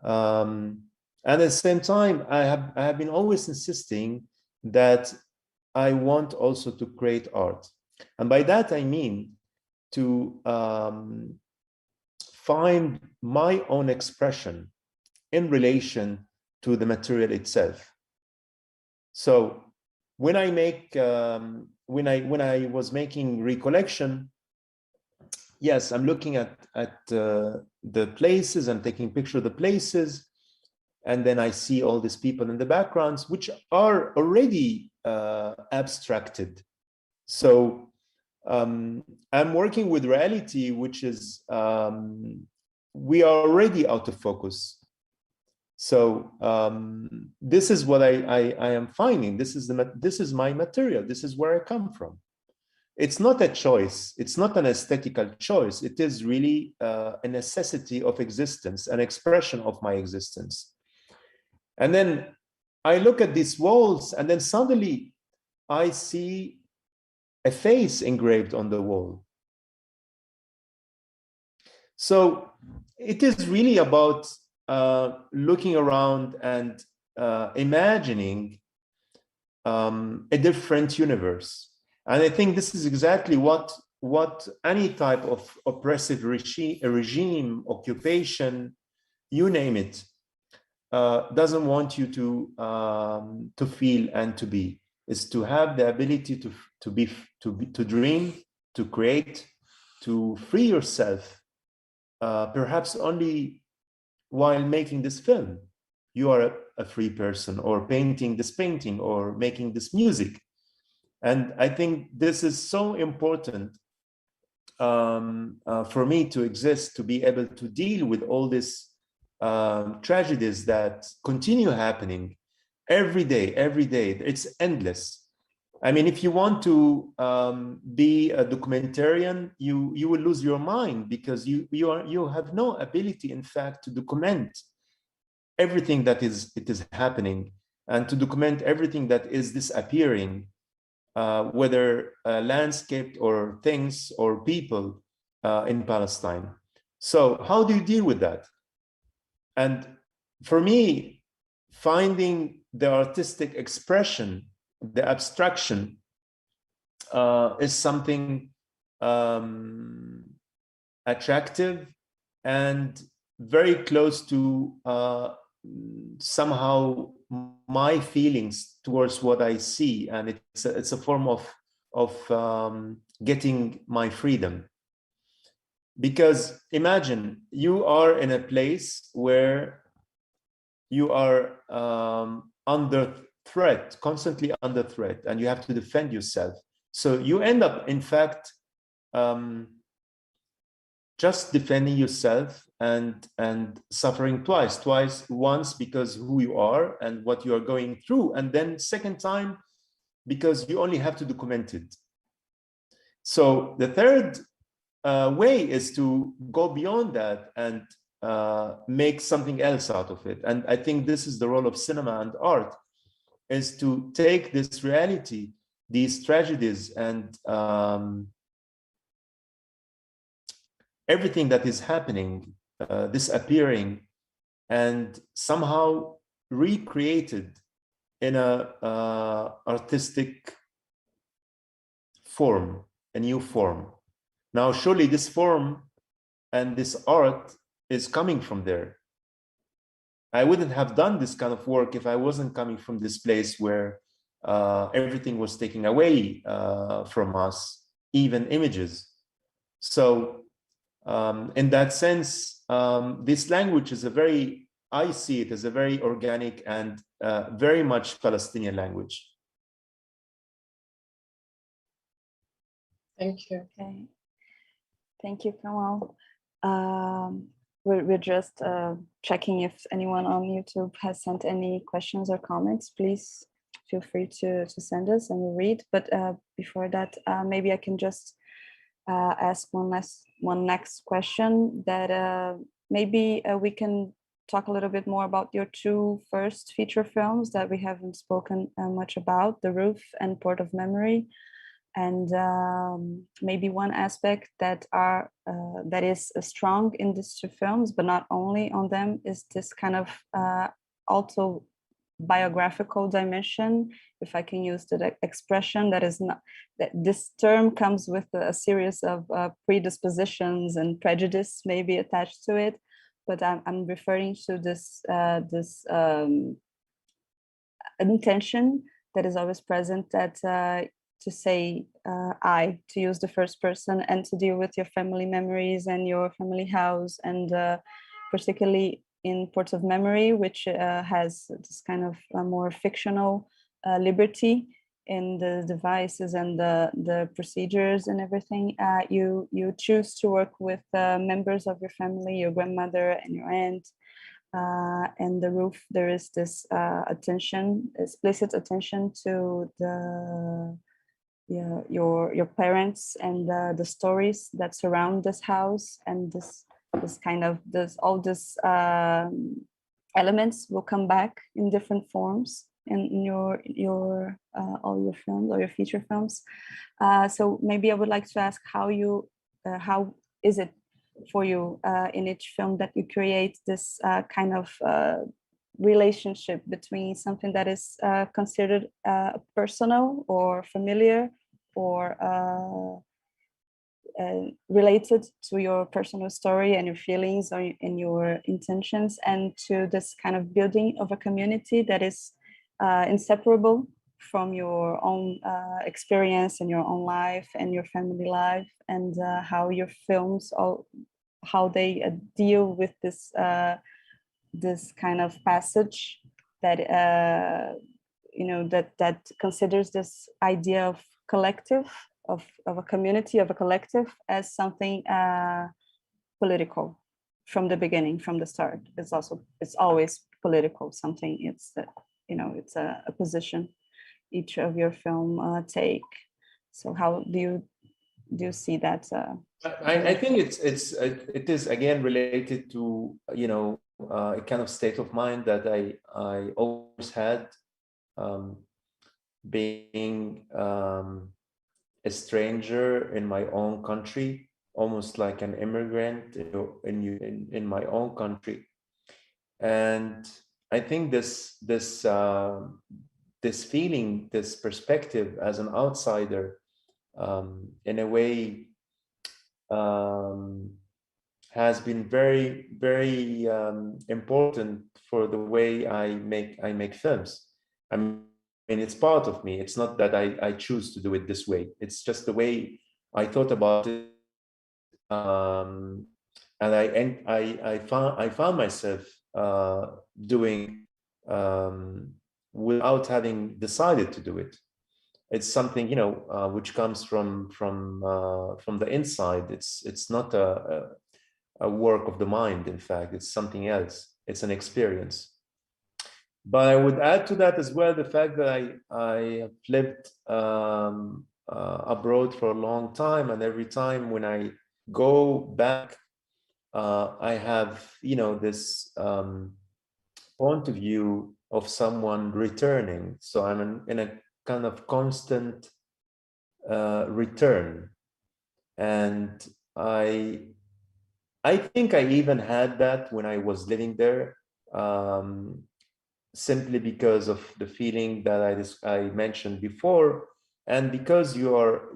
And at the same time, I have been always insisting that I want also to create art. And by that, I mean to find my own expression in relation to the material itself. So when I make, when I was making recollection, yes, I'm looking at the places, I'm taking picture of the places, and then I see all these people in the backgrounds, which are already abstracted. So I'm working with reality, which is, we are already out of focus. So this is what I am finding. This is my material. This is where I come from. It's not a choice. It's not an aesthetical choice. It is really a necessity of existence, an expression of my existence. And then I look at these walls, and then suddenly I see a face engraved on the wall. So it is really about looking around and imagining a different universe. And I think this is exactly what any type of oppressive regime, occupation, you name it, doesn't want you to feel and to be, is to have the ability to dream, to create, to free yourself, perhaps only while making this film. You are a free person, or painting this painting, or making this music. And I think this is so important for me to exist, to be able to deal with all these tragedies that continue happening every day. It's endless. I mean, if you want to be a documentarian, you will lose your mind, because you have no ability, in fact, to document everything that is happening, and to document everything that is disappearing, whether landscape or things or people in Palestine. So how do you deal with that? And for me, finding the artistic expression, the abstraction, is something attractive and very close to somehow my feelings towards what I see, and it's a form of getting my freedom. Because imagine you are in a place where you are under threat, constantly under threat, and you have to defend yourself. So you end up, in fact, just defending yourself and suffering twice. Once because who you are and what you are going through, and then second time because you only have to document it. So the third way is to go beyond that and make something else out of it. And I think this is the role of cinema and art, is to take this reality, these tragedies, and everything that is happening, disappearing, and somehow recreated in a artistic form, a new form. Now, surely this form and this art is coming from there. I wouldn't have done this kind of work if I wasn't coming from this place where everything was taken away from us, even images. So in that sense, this language is I see it as a very organic and very much Palestinian language. Thank you. Okay. Thank you, Kamal. We're just checking if anyone on YouTube has sent any questions or comments. Please feel free to send us and we'll read. But before that, maybe I can just ask one next question, that maybe we can talk a little bit more about your two first feature films that we haven't spoken much about, The Roof and Port of Memory. And maybe one aspect that is strong in these two films, but not only on them, is this kind of autobiographical dimension, if I can use the expression. That is not that this term comes with a series of predispositions and prejudice maybe attached to it, but I'm referring to this intention that is always present, that to say I, to use the first person, and to deal with your family memories and your family house, and particularly in Port of Memory, which has this kind of more fictional liberty in the devices and the procedures and everything. You choose to work with members of your family, your grandmother and your aunt. And The Roof, there is this explicit attention to your parents and the stories that surround this house, and all this elements will come back in different forms in your all your films or your feature films. So maybe I would like to ask how is it for you in each film that you create this kind of relationship between something that is considered personal or familiar or related to your personal story and your feelings or and your intentions, and to this kind of building of a community that is inseparable from your own experience and your own life and your family life, and how your films, how they deal with this this kind of passage that that considers this idea of collective, of a community, of a collective, as something political from the beginning, from the start. It's always political. Something, it's it's a position each of your film take. So how do you see that? I think it is again related to a kind of state of mind that I always had, being a stranger in my own country, almost like an immigrant in my own country. And I think this feeling, this perspective as an outsider, in a way, has been very, very important for the way I make films. I mean, it's part of me. It's not that I choose to do it this way. It's just the way I thought about it, and I found myself doing without having decided to do it. It's something which comes from the inside. It's not a work of the mind. In fact, it's something else. It's an experience. But I would add to that as well the fact that I lived abroad for a long time, and every time when I go back, I have this point of view of someone returning. So I'm in a kind of constant return, and I think I even had that when I was living there, simply because of the feeling that I mentioned before, and because you are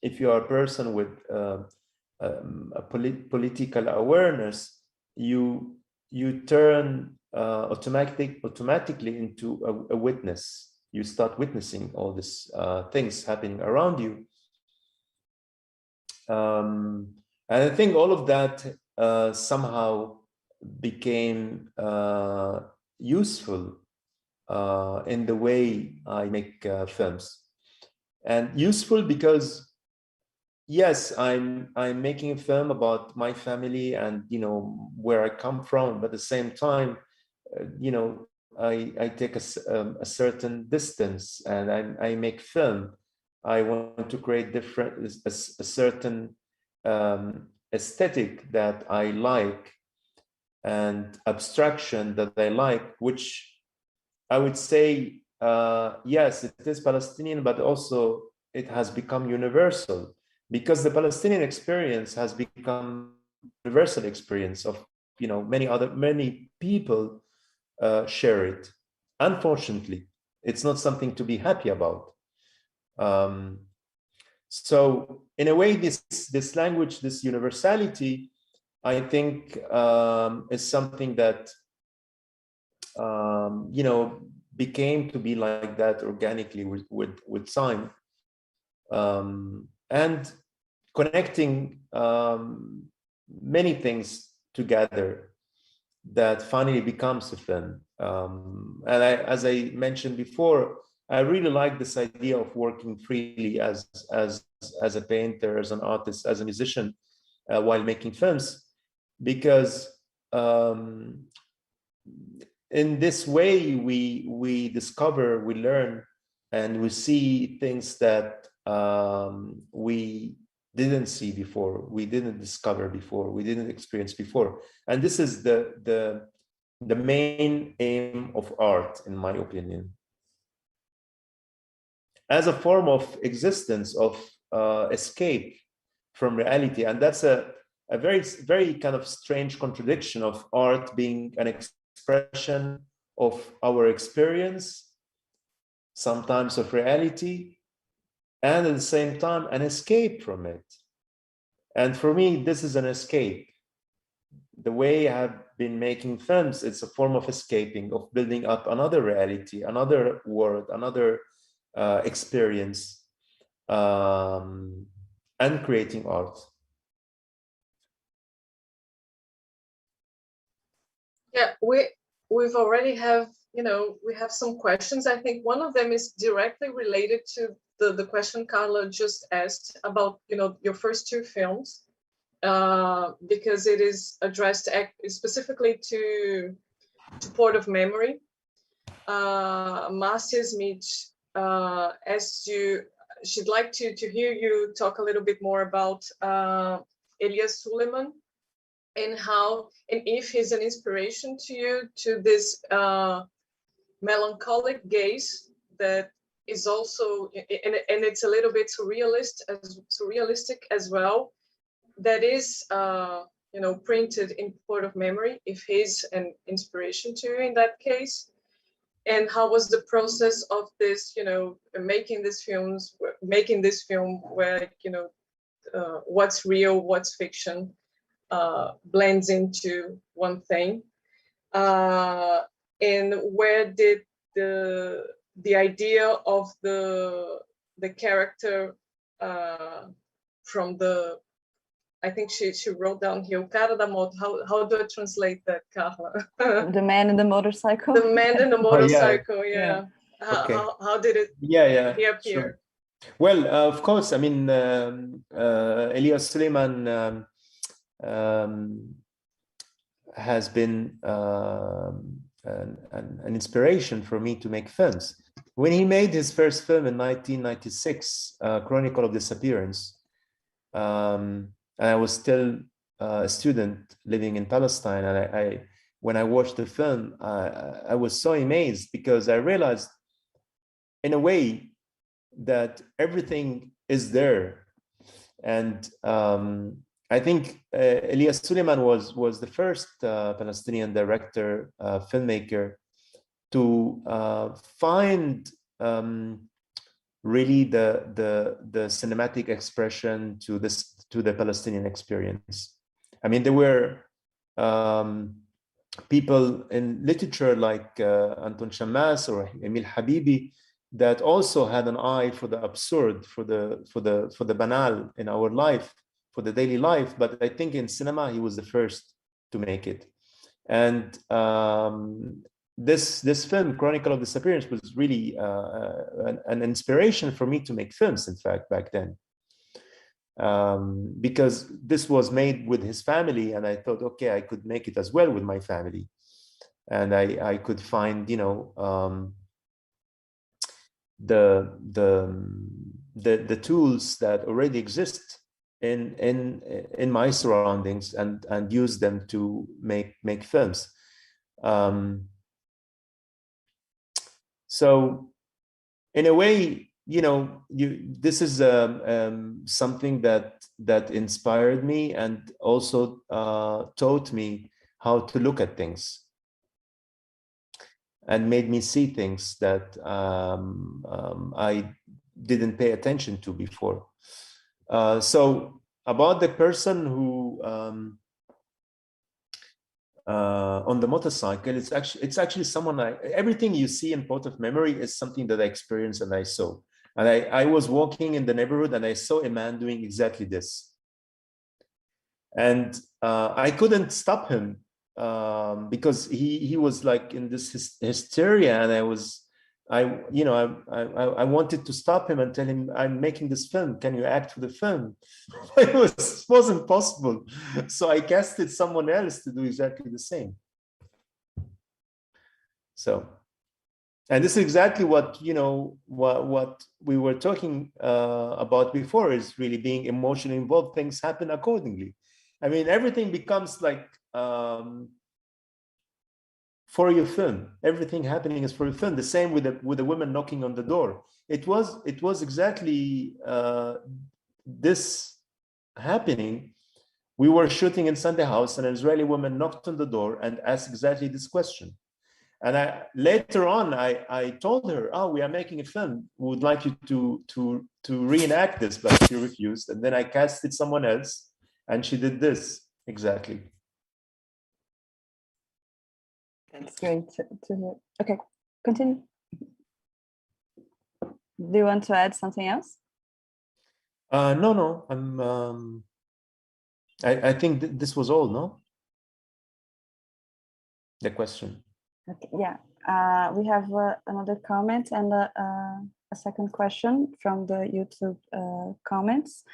if you are a person with a political awareness, you turn automatically into a witness. You start witnessing all these things happening around you, and I think all of that somehow became useful in the way I make films, and useful because yes, I'm making a film about my family and where I come from, but at the same time, I take a certain distance, and I make film. I want to create a certain aesthetic that I like, and abstraction that I like, which I would say, yes, it is Palestinian, but also it has become universal, because the Palestinian experience has become a universal experience of, many people share it. Unfortunately, it's not something to be happy about. So in a way, this language, this universality, I think is something that became to be like that organically with time, and connecting many things together that finally becomes a film. And as I mentioned before, I really like this idea of working freely as a painter, as an artist, as a musician, while making films, because in this way we discover, we learn, and we see things that we didn't see before, we didn't discover before, we didn't experience before. And this is the main aim of art, in my opinion, as a form of existence, of escape from reality. And that's a very, very kind of strange contradiction of art being an expression of our experience, sometimes of reality, and at the same time an escape from it. And for me, this is an escape. The way I've been making films, it's a form of escaping, of building up another reality, another world, another experience, and creating art. Yeah, we've already have, we have some questions. I think one of them is directly related to the question Carla just asked about, your first two films, because it is addressed specifically to Port of Memory. Marcia Smith asked you, she'd like to hear you talk a little bit more about Elias Suleiman, and how, and if he's an inspiration to you, to this melancholic gaze that is also, and it's a little bit surrealistic as well, that is printed in Port of Memory, if he's an inspiration to you in that case. And how was the process of this, making this film where, what's real, what's fiction, blends into one thing, and where did the idea of the character from the, I think she wrote down here, o cara da moto. How do I translate that, Carla? The man in the motorcycle. The man in the motorcycle. Yeah. Okay. How did it? Yeah. He appear? Sure. Well, of course. I mean, Elias Suleiman has been an inspiration for me to make films. When he made his first film in 1996, Chronicle of Disappearance, and I was still a student living in Palestine, and when I watched the film, I was so amazed, because I realized, in a way, that everything is there. And I think Elias Suleiman was the first Palestinian director, filmmaker, to find really the cinematic expression to the Palestinian experience. I mean, there were people in literature like Anton Shammas or Emil Habibi that also had an eye for the absurd, for the banal in our life, for the daily life. But I think in cinema he was the first to make it. And this film, Chronicle of Disappearance, was really an inspiration for me to make films, in fact, back then. Because this was made with his family, and I thought, okay, I could make it as well with my family. And I could find, the tools that already exist in my surroundings and use them to make films. So in a way, this is something that inspired me, and also taught me how to look at things, and made me see things that I didn't pay attention to before. So about the person who on the motorcycle, it's actually someone everything you see in Port of Memory is something that I experienced and I saw. And I was walking in the neighborhood and I saw a man doing exactly this. And I couldn't stop him because he was like in this hysteria, and I wanted to stop him and tell him, I'm making this film, can you act for the film? It wasn't possible. So I casted someone else to do exactly the same. So, and this is exactly what what we were talking about before, is really being emotionally involved. Things happen accordingly. I mean, everything becomes like for your film. Everything happening is for your film. The same with the women knocking on the door. It was exactly this happening We were shooting in Sunday House, and an Israeli woman knocked on the door and asked exactly this question. And later on, I told her, "Oh, we are making a film. We would like you to reenact this," but she refused. And then I casted someone else, and she did this exactly. That's great to hear. Okay, continue. Do you want to add something else? No. I think this was all, no? The question. Okay, yeah. We have another comment and a second question from the YouTube comments.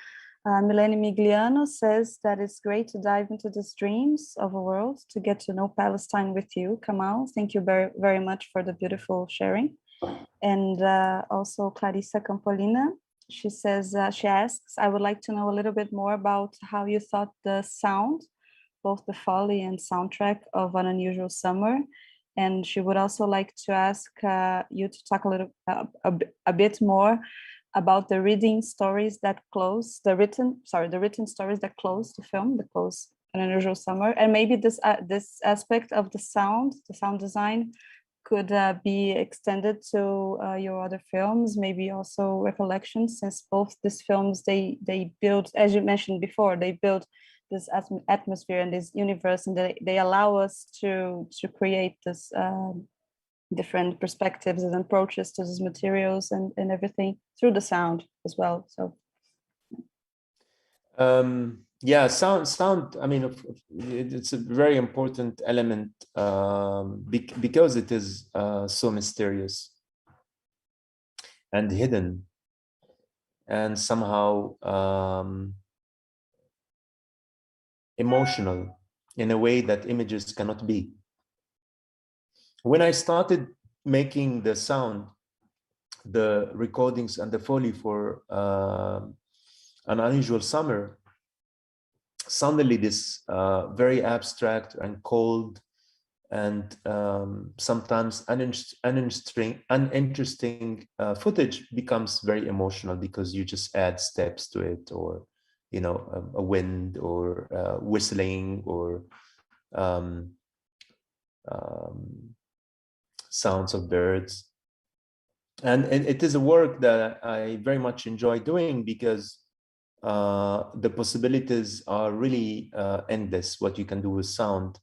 Milene Migliano says that it's great to dive into these dreams of a world, to get to know Palestine with you, Kamal. Thank you very, very much for the beautiful sharing. And also Clarissa Campolina, she says, she asks, I would like to know a little bit more about how you thought the sound, both the Foley and soundtrack of An Unusual Summer. And she would also like to ask you to talk a little, a bit more about the written stories that close the written stories that close the film, that close An Unusual Summer, and maybe this aspect of the sound design could be extended to your other films, maybe also recollections, since both these films they build, as you mentioned before, they build this atmosphere and this universe, and they allow us to create this different perspectives and approaches to these materials and everything through the sound as well. So yeah, sound. I mean, it's a very important element because it is so mysterious and hidden, and somehow emotional in a way that images cannot be. When I started making the sound, the recordings and the Foley for An Unusual Summer, suddenly this very abstract and cold and sometimes uninteresting footage becomes very emotional, because you just add steps to it, or a wind, or whistling, or sounds of birds. And it is a work that I very much enjoy doing, because the possibilities are really endless, what you can do with sound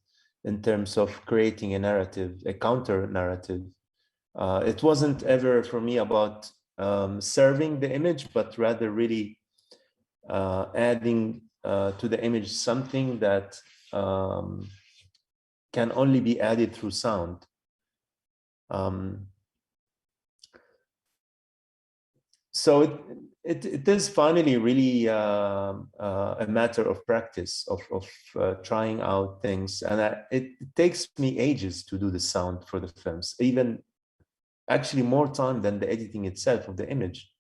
in terms of creating a narrative, a counter narrative. It wasn't ever for me about serving the image, but rather really adding to the image something that can only be added through sound. So it is finally really a matter of practice, of trying out things, and it takes me ages to do the sound for the films, even actually more time than the editing itself of the image.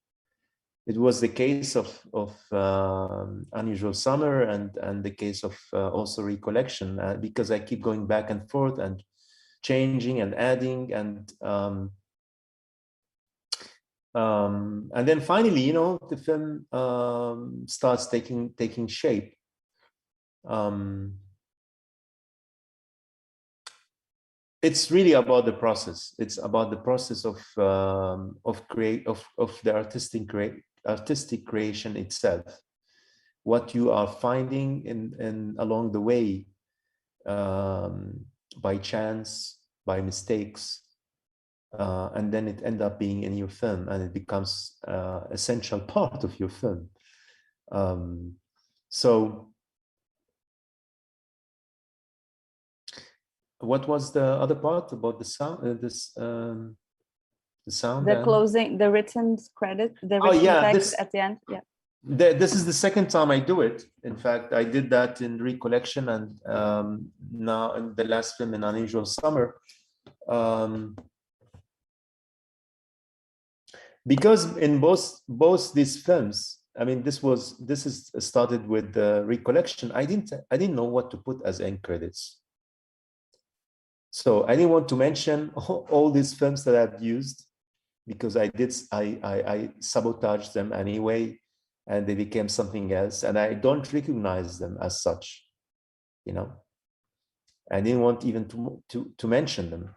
It was the case of Unusual Summer and the case of also Recollection, because I keep going back and forth and changing and adding, and then finally, the film starts taking shape. It's really about the process. It's about the process of the artistic creation itself. What you are finding in along the way, by chance, by mistakes. And then it ends up being in your film, and it becomes an essential part of your film. So what was the other part about the sound? The sound. The closing, the written credit, the written text at the end. Yeah. This is the second time I do it. In fact, I did that in Recollection, and now in the last film, in Unusual Summer. Because in both these films, I mean, this is started with the Recollection. I didn't know what to put as end credits. So I didn't want to mention all these films that I've used, because I sabotaged them anyway. and they became something else, and I don't recognize them as such, you know. I didn't want even to mention them.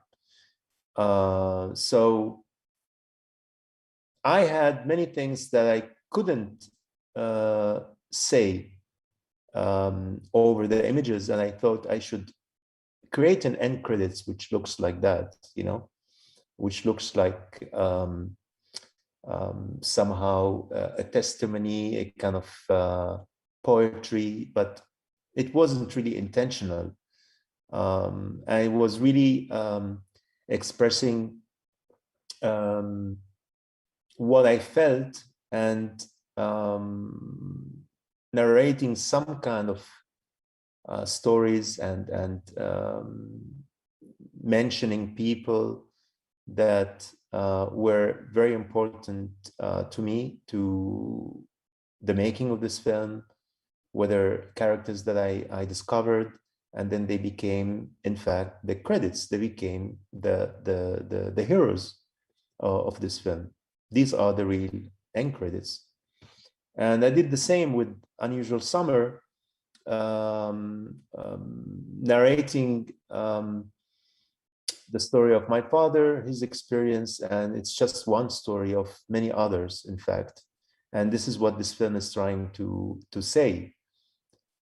So I had many things that I couldn't say over the images, and I thought I should create an end credits which looks like that, you know, which looks like somehow a testimony, a kind of poetry, but it wasn't really intentional. I was really expressing what I felt and narrating some kind of stories and mentioning people that were very important to me, to the making of this film, whether characters that I discovered, and then they became, in fact, the credits. They became the heroes of this film. These are the real end credits. And I did the same with Unusual Summer, narrating the story of my father, his experience, and it's just one story of many others, in fact. And this is what this film is trying to say.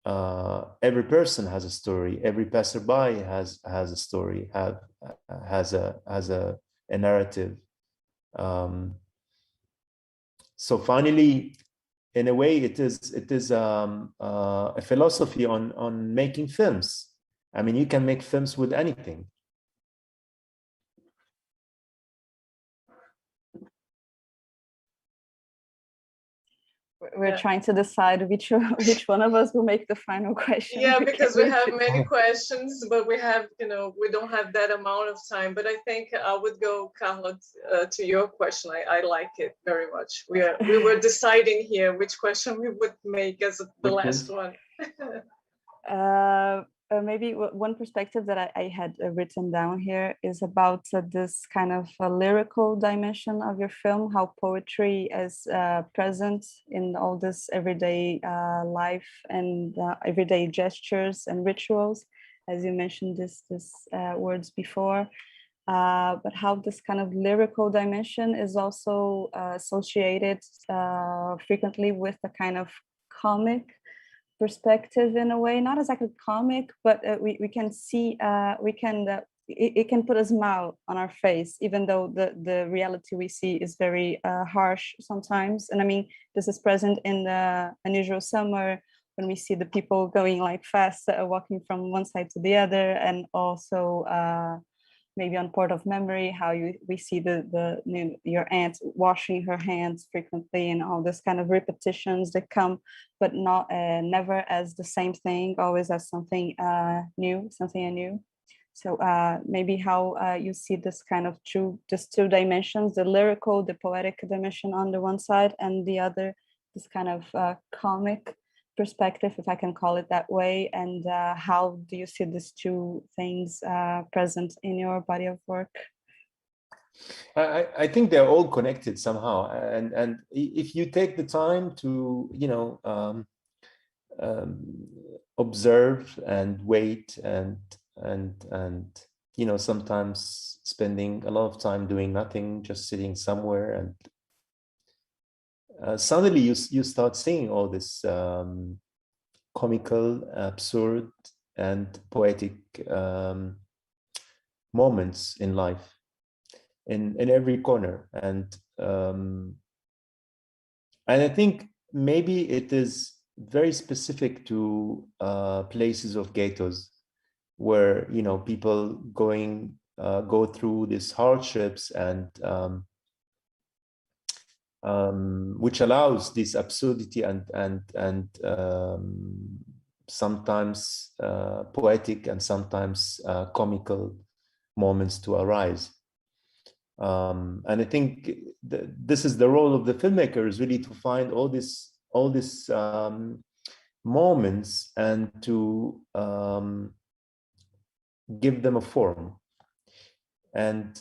Every person has a story. Every passerby has a story, has a narrative. So finally, in a way, it is a philosophy on making films. I mean, you can make films with anything. We're trying to decide which one of us will make the final question. Yeah, because we have many questions, but we have, we don't have that amount of time. But I think I would go, Carla, to your question. I like it very much. We were deciding here which question we would make as the last one. Maybe one perspective that I had written down here is about this kind of lyrical dimension of your film, how poetry is present in all this everyday life and everyday gestures and rituals, as you mentioned these words before, but how this kind of lyrical dimension is also associated frequently with a kind of comic perspective, in a way, not exactly comic, but we can see it can put a smile on our face, even though the reality we see is very harsh sometimes. And I mean, this is present in the Unusual Summer, when we see the people going like fast, walking from one side to the other, and also maybe on Port of Memory, how we see your aunt washing her hands frequently, and all this kind of repetitions that come, but not never as the same thing, always as something new, something anew. So maybe how you see this kind of just two dimensions, the lyrical, the poetic dimension on the one side, and the other, this kind of comic perspective, if I can call it that way, and how do you see these two things present in your body of work? I think they're all connected somehow, and if you take the time to observe and wait and sometimes spending a lot of time doing nothing, just sitting somewhere, and suddenly you start seeing all this comical, absurd, and poetic moments in life, in every corner, and I think maybe it is very specific to places of ghettos, where people go through these hardships, and which allows this absurdity and sometimes poetic and sometimes comical moments to arise. And I think this is the role of the filmmaker, is really to find all these moments and to give them a form. And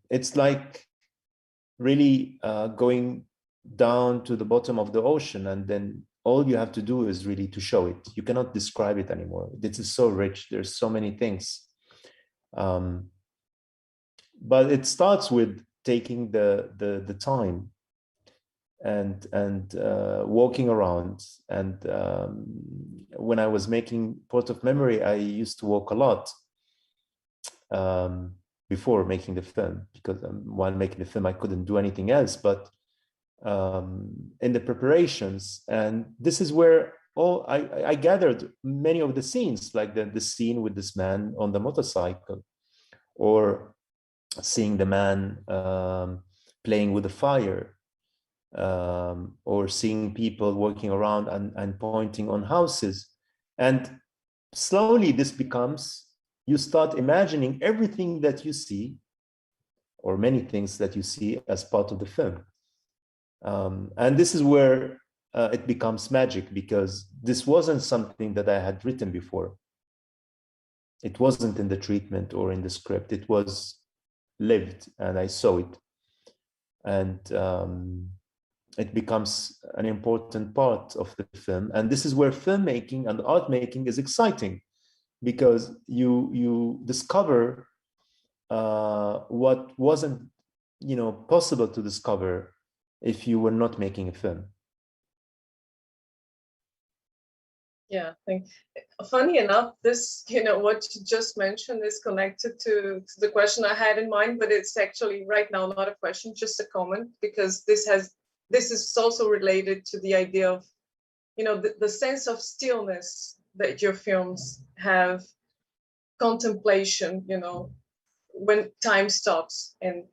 it's like really going down to the bottom of the ocean, and then all you have to do is really to show it. You cannot describe it anymore. This is so rich. There's so many things. But it starts with taking the time and walking around. And when I was making Port of Memory, I used to walk a lot before making the film, because while making the film I couldn't do anything else. But in the preparations, and this is where I gathered many of the scenes, like the scene with this man on the motorcycle, or seeing the man playing with the fire, or seeing people walking around and pointing on houses. And slowly this becomes, you start imagining everything that you see, or many things that you see, as part of the film. And this is where it becomes magic, because this wasn't something that I had written before. It wasn't in the treatment or in the script. It was lived, and I saw it. And it becomes an important part of the film. And this is where filmmaking and art making is exciting, because you discover what wasn't, possible to discover if you were not making a film. Yeah, funny enough, this, what you just mentioned is connected to the question I had in mind, but it's actually right now not a question, just a comment, because this is also related to the idea of, the sense of stillness that your films have, contemplation, when time stops, and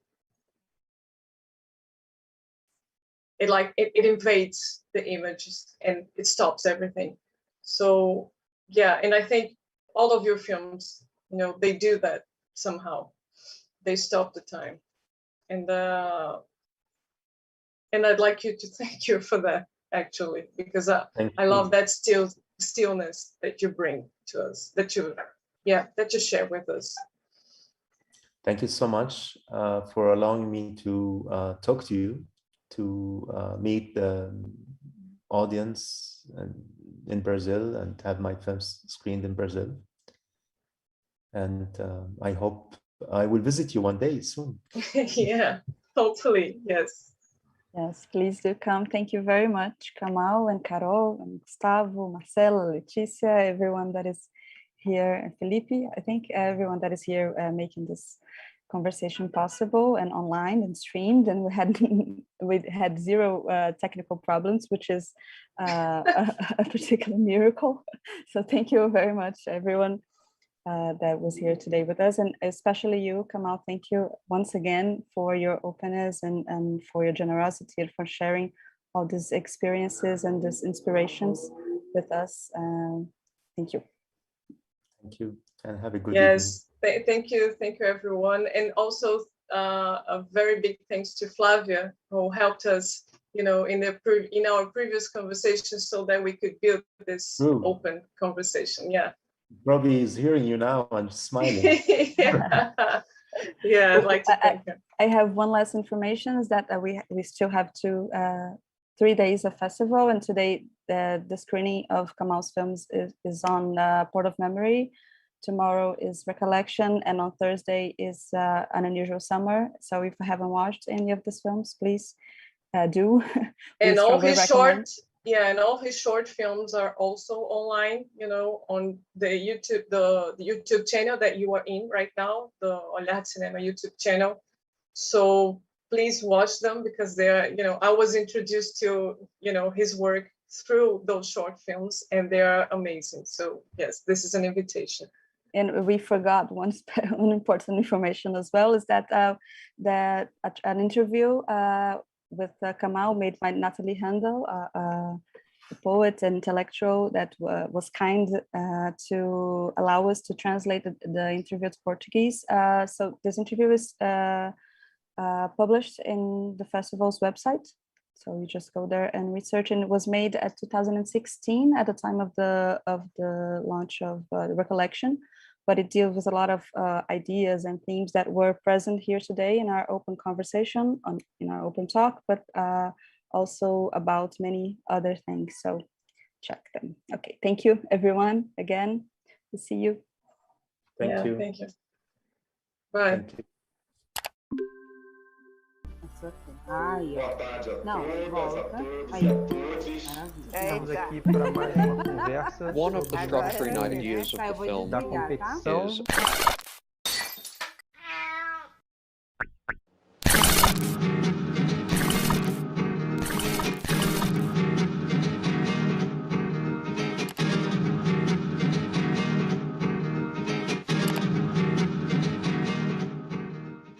it invades the images and it stops everything. So yeah, and I think all of your films, they do that somehow. They stop the time, and I'd like you to thank you for that, actually, because I love that stillness that you bring to us, that you share with us. Thank you so much for allowing me to talk to you, to meet the audience in Brazil, and have my films screened in Brazil. And I hope I will visit you one day soon. Yeah, hopefully, yes. Yes, please do come. Thank you very much, Kamal and Carol and Gustavo, Marcela, Leticia, everyone that is here, and Felipe, I think everyone that is here making this conversation possible and online and streamed, and we had zero technical problems, which is a particular miracle. So thank you very much, everyone that was here today with us, and especially you, Kamal. Thank you once again for your openness and for your generosity, and for sharing all these experiences and these inspirations with us. Thank you. Thank you, and have a good evening. Thank you, everyone, and also a very big thanks to Flavia, who helped us, in our previous conversations, so that we could build this open conversation. Yeah. Robbie is hearing you now and smiling. Yeah, I'd like to thank her. I have one last information, is that we still have 3 days of festival, and today the screening of Kamal's films is on Port of Memory. Tomorrow is Recollection, and on Thursday is An Unusual Summer. So if you haven't watched any of these films, please do. And all his short films are also online, on the YouTube channel that you are in right now, the Olhar de Cinema YouTube channel. So please watch them, because they're, I was introduced to, his work through those short films, and they are amazing. So yes, this is an invitation. And we forgot one important information as well, is that an interview with Kamal made by Natalie Handel, a poet and intellectual that was kind to allow us to translate the interview to Portuguese. So this interview is published in the festival's website. So you just go there and research, and it was made at 2016 at the time of the launch of the Recollection, but it deals with a lot of ideas and themes that were present here today in our open conversation, in our open talk, but also about many other things. So check them. Okay, thank you everyone again. We'll see you. Thank you. Thank you. Bye. Thank you. Aí, Boa tarde a não, todas, volta. a todos Aí. e a todas. Maravilha. Estamos aqui para mais uma conversa One of the sobre structuring Agora, ideas tá, of eu the vou film da desligar, tá? competição is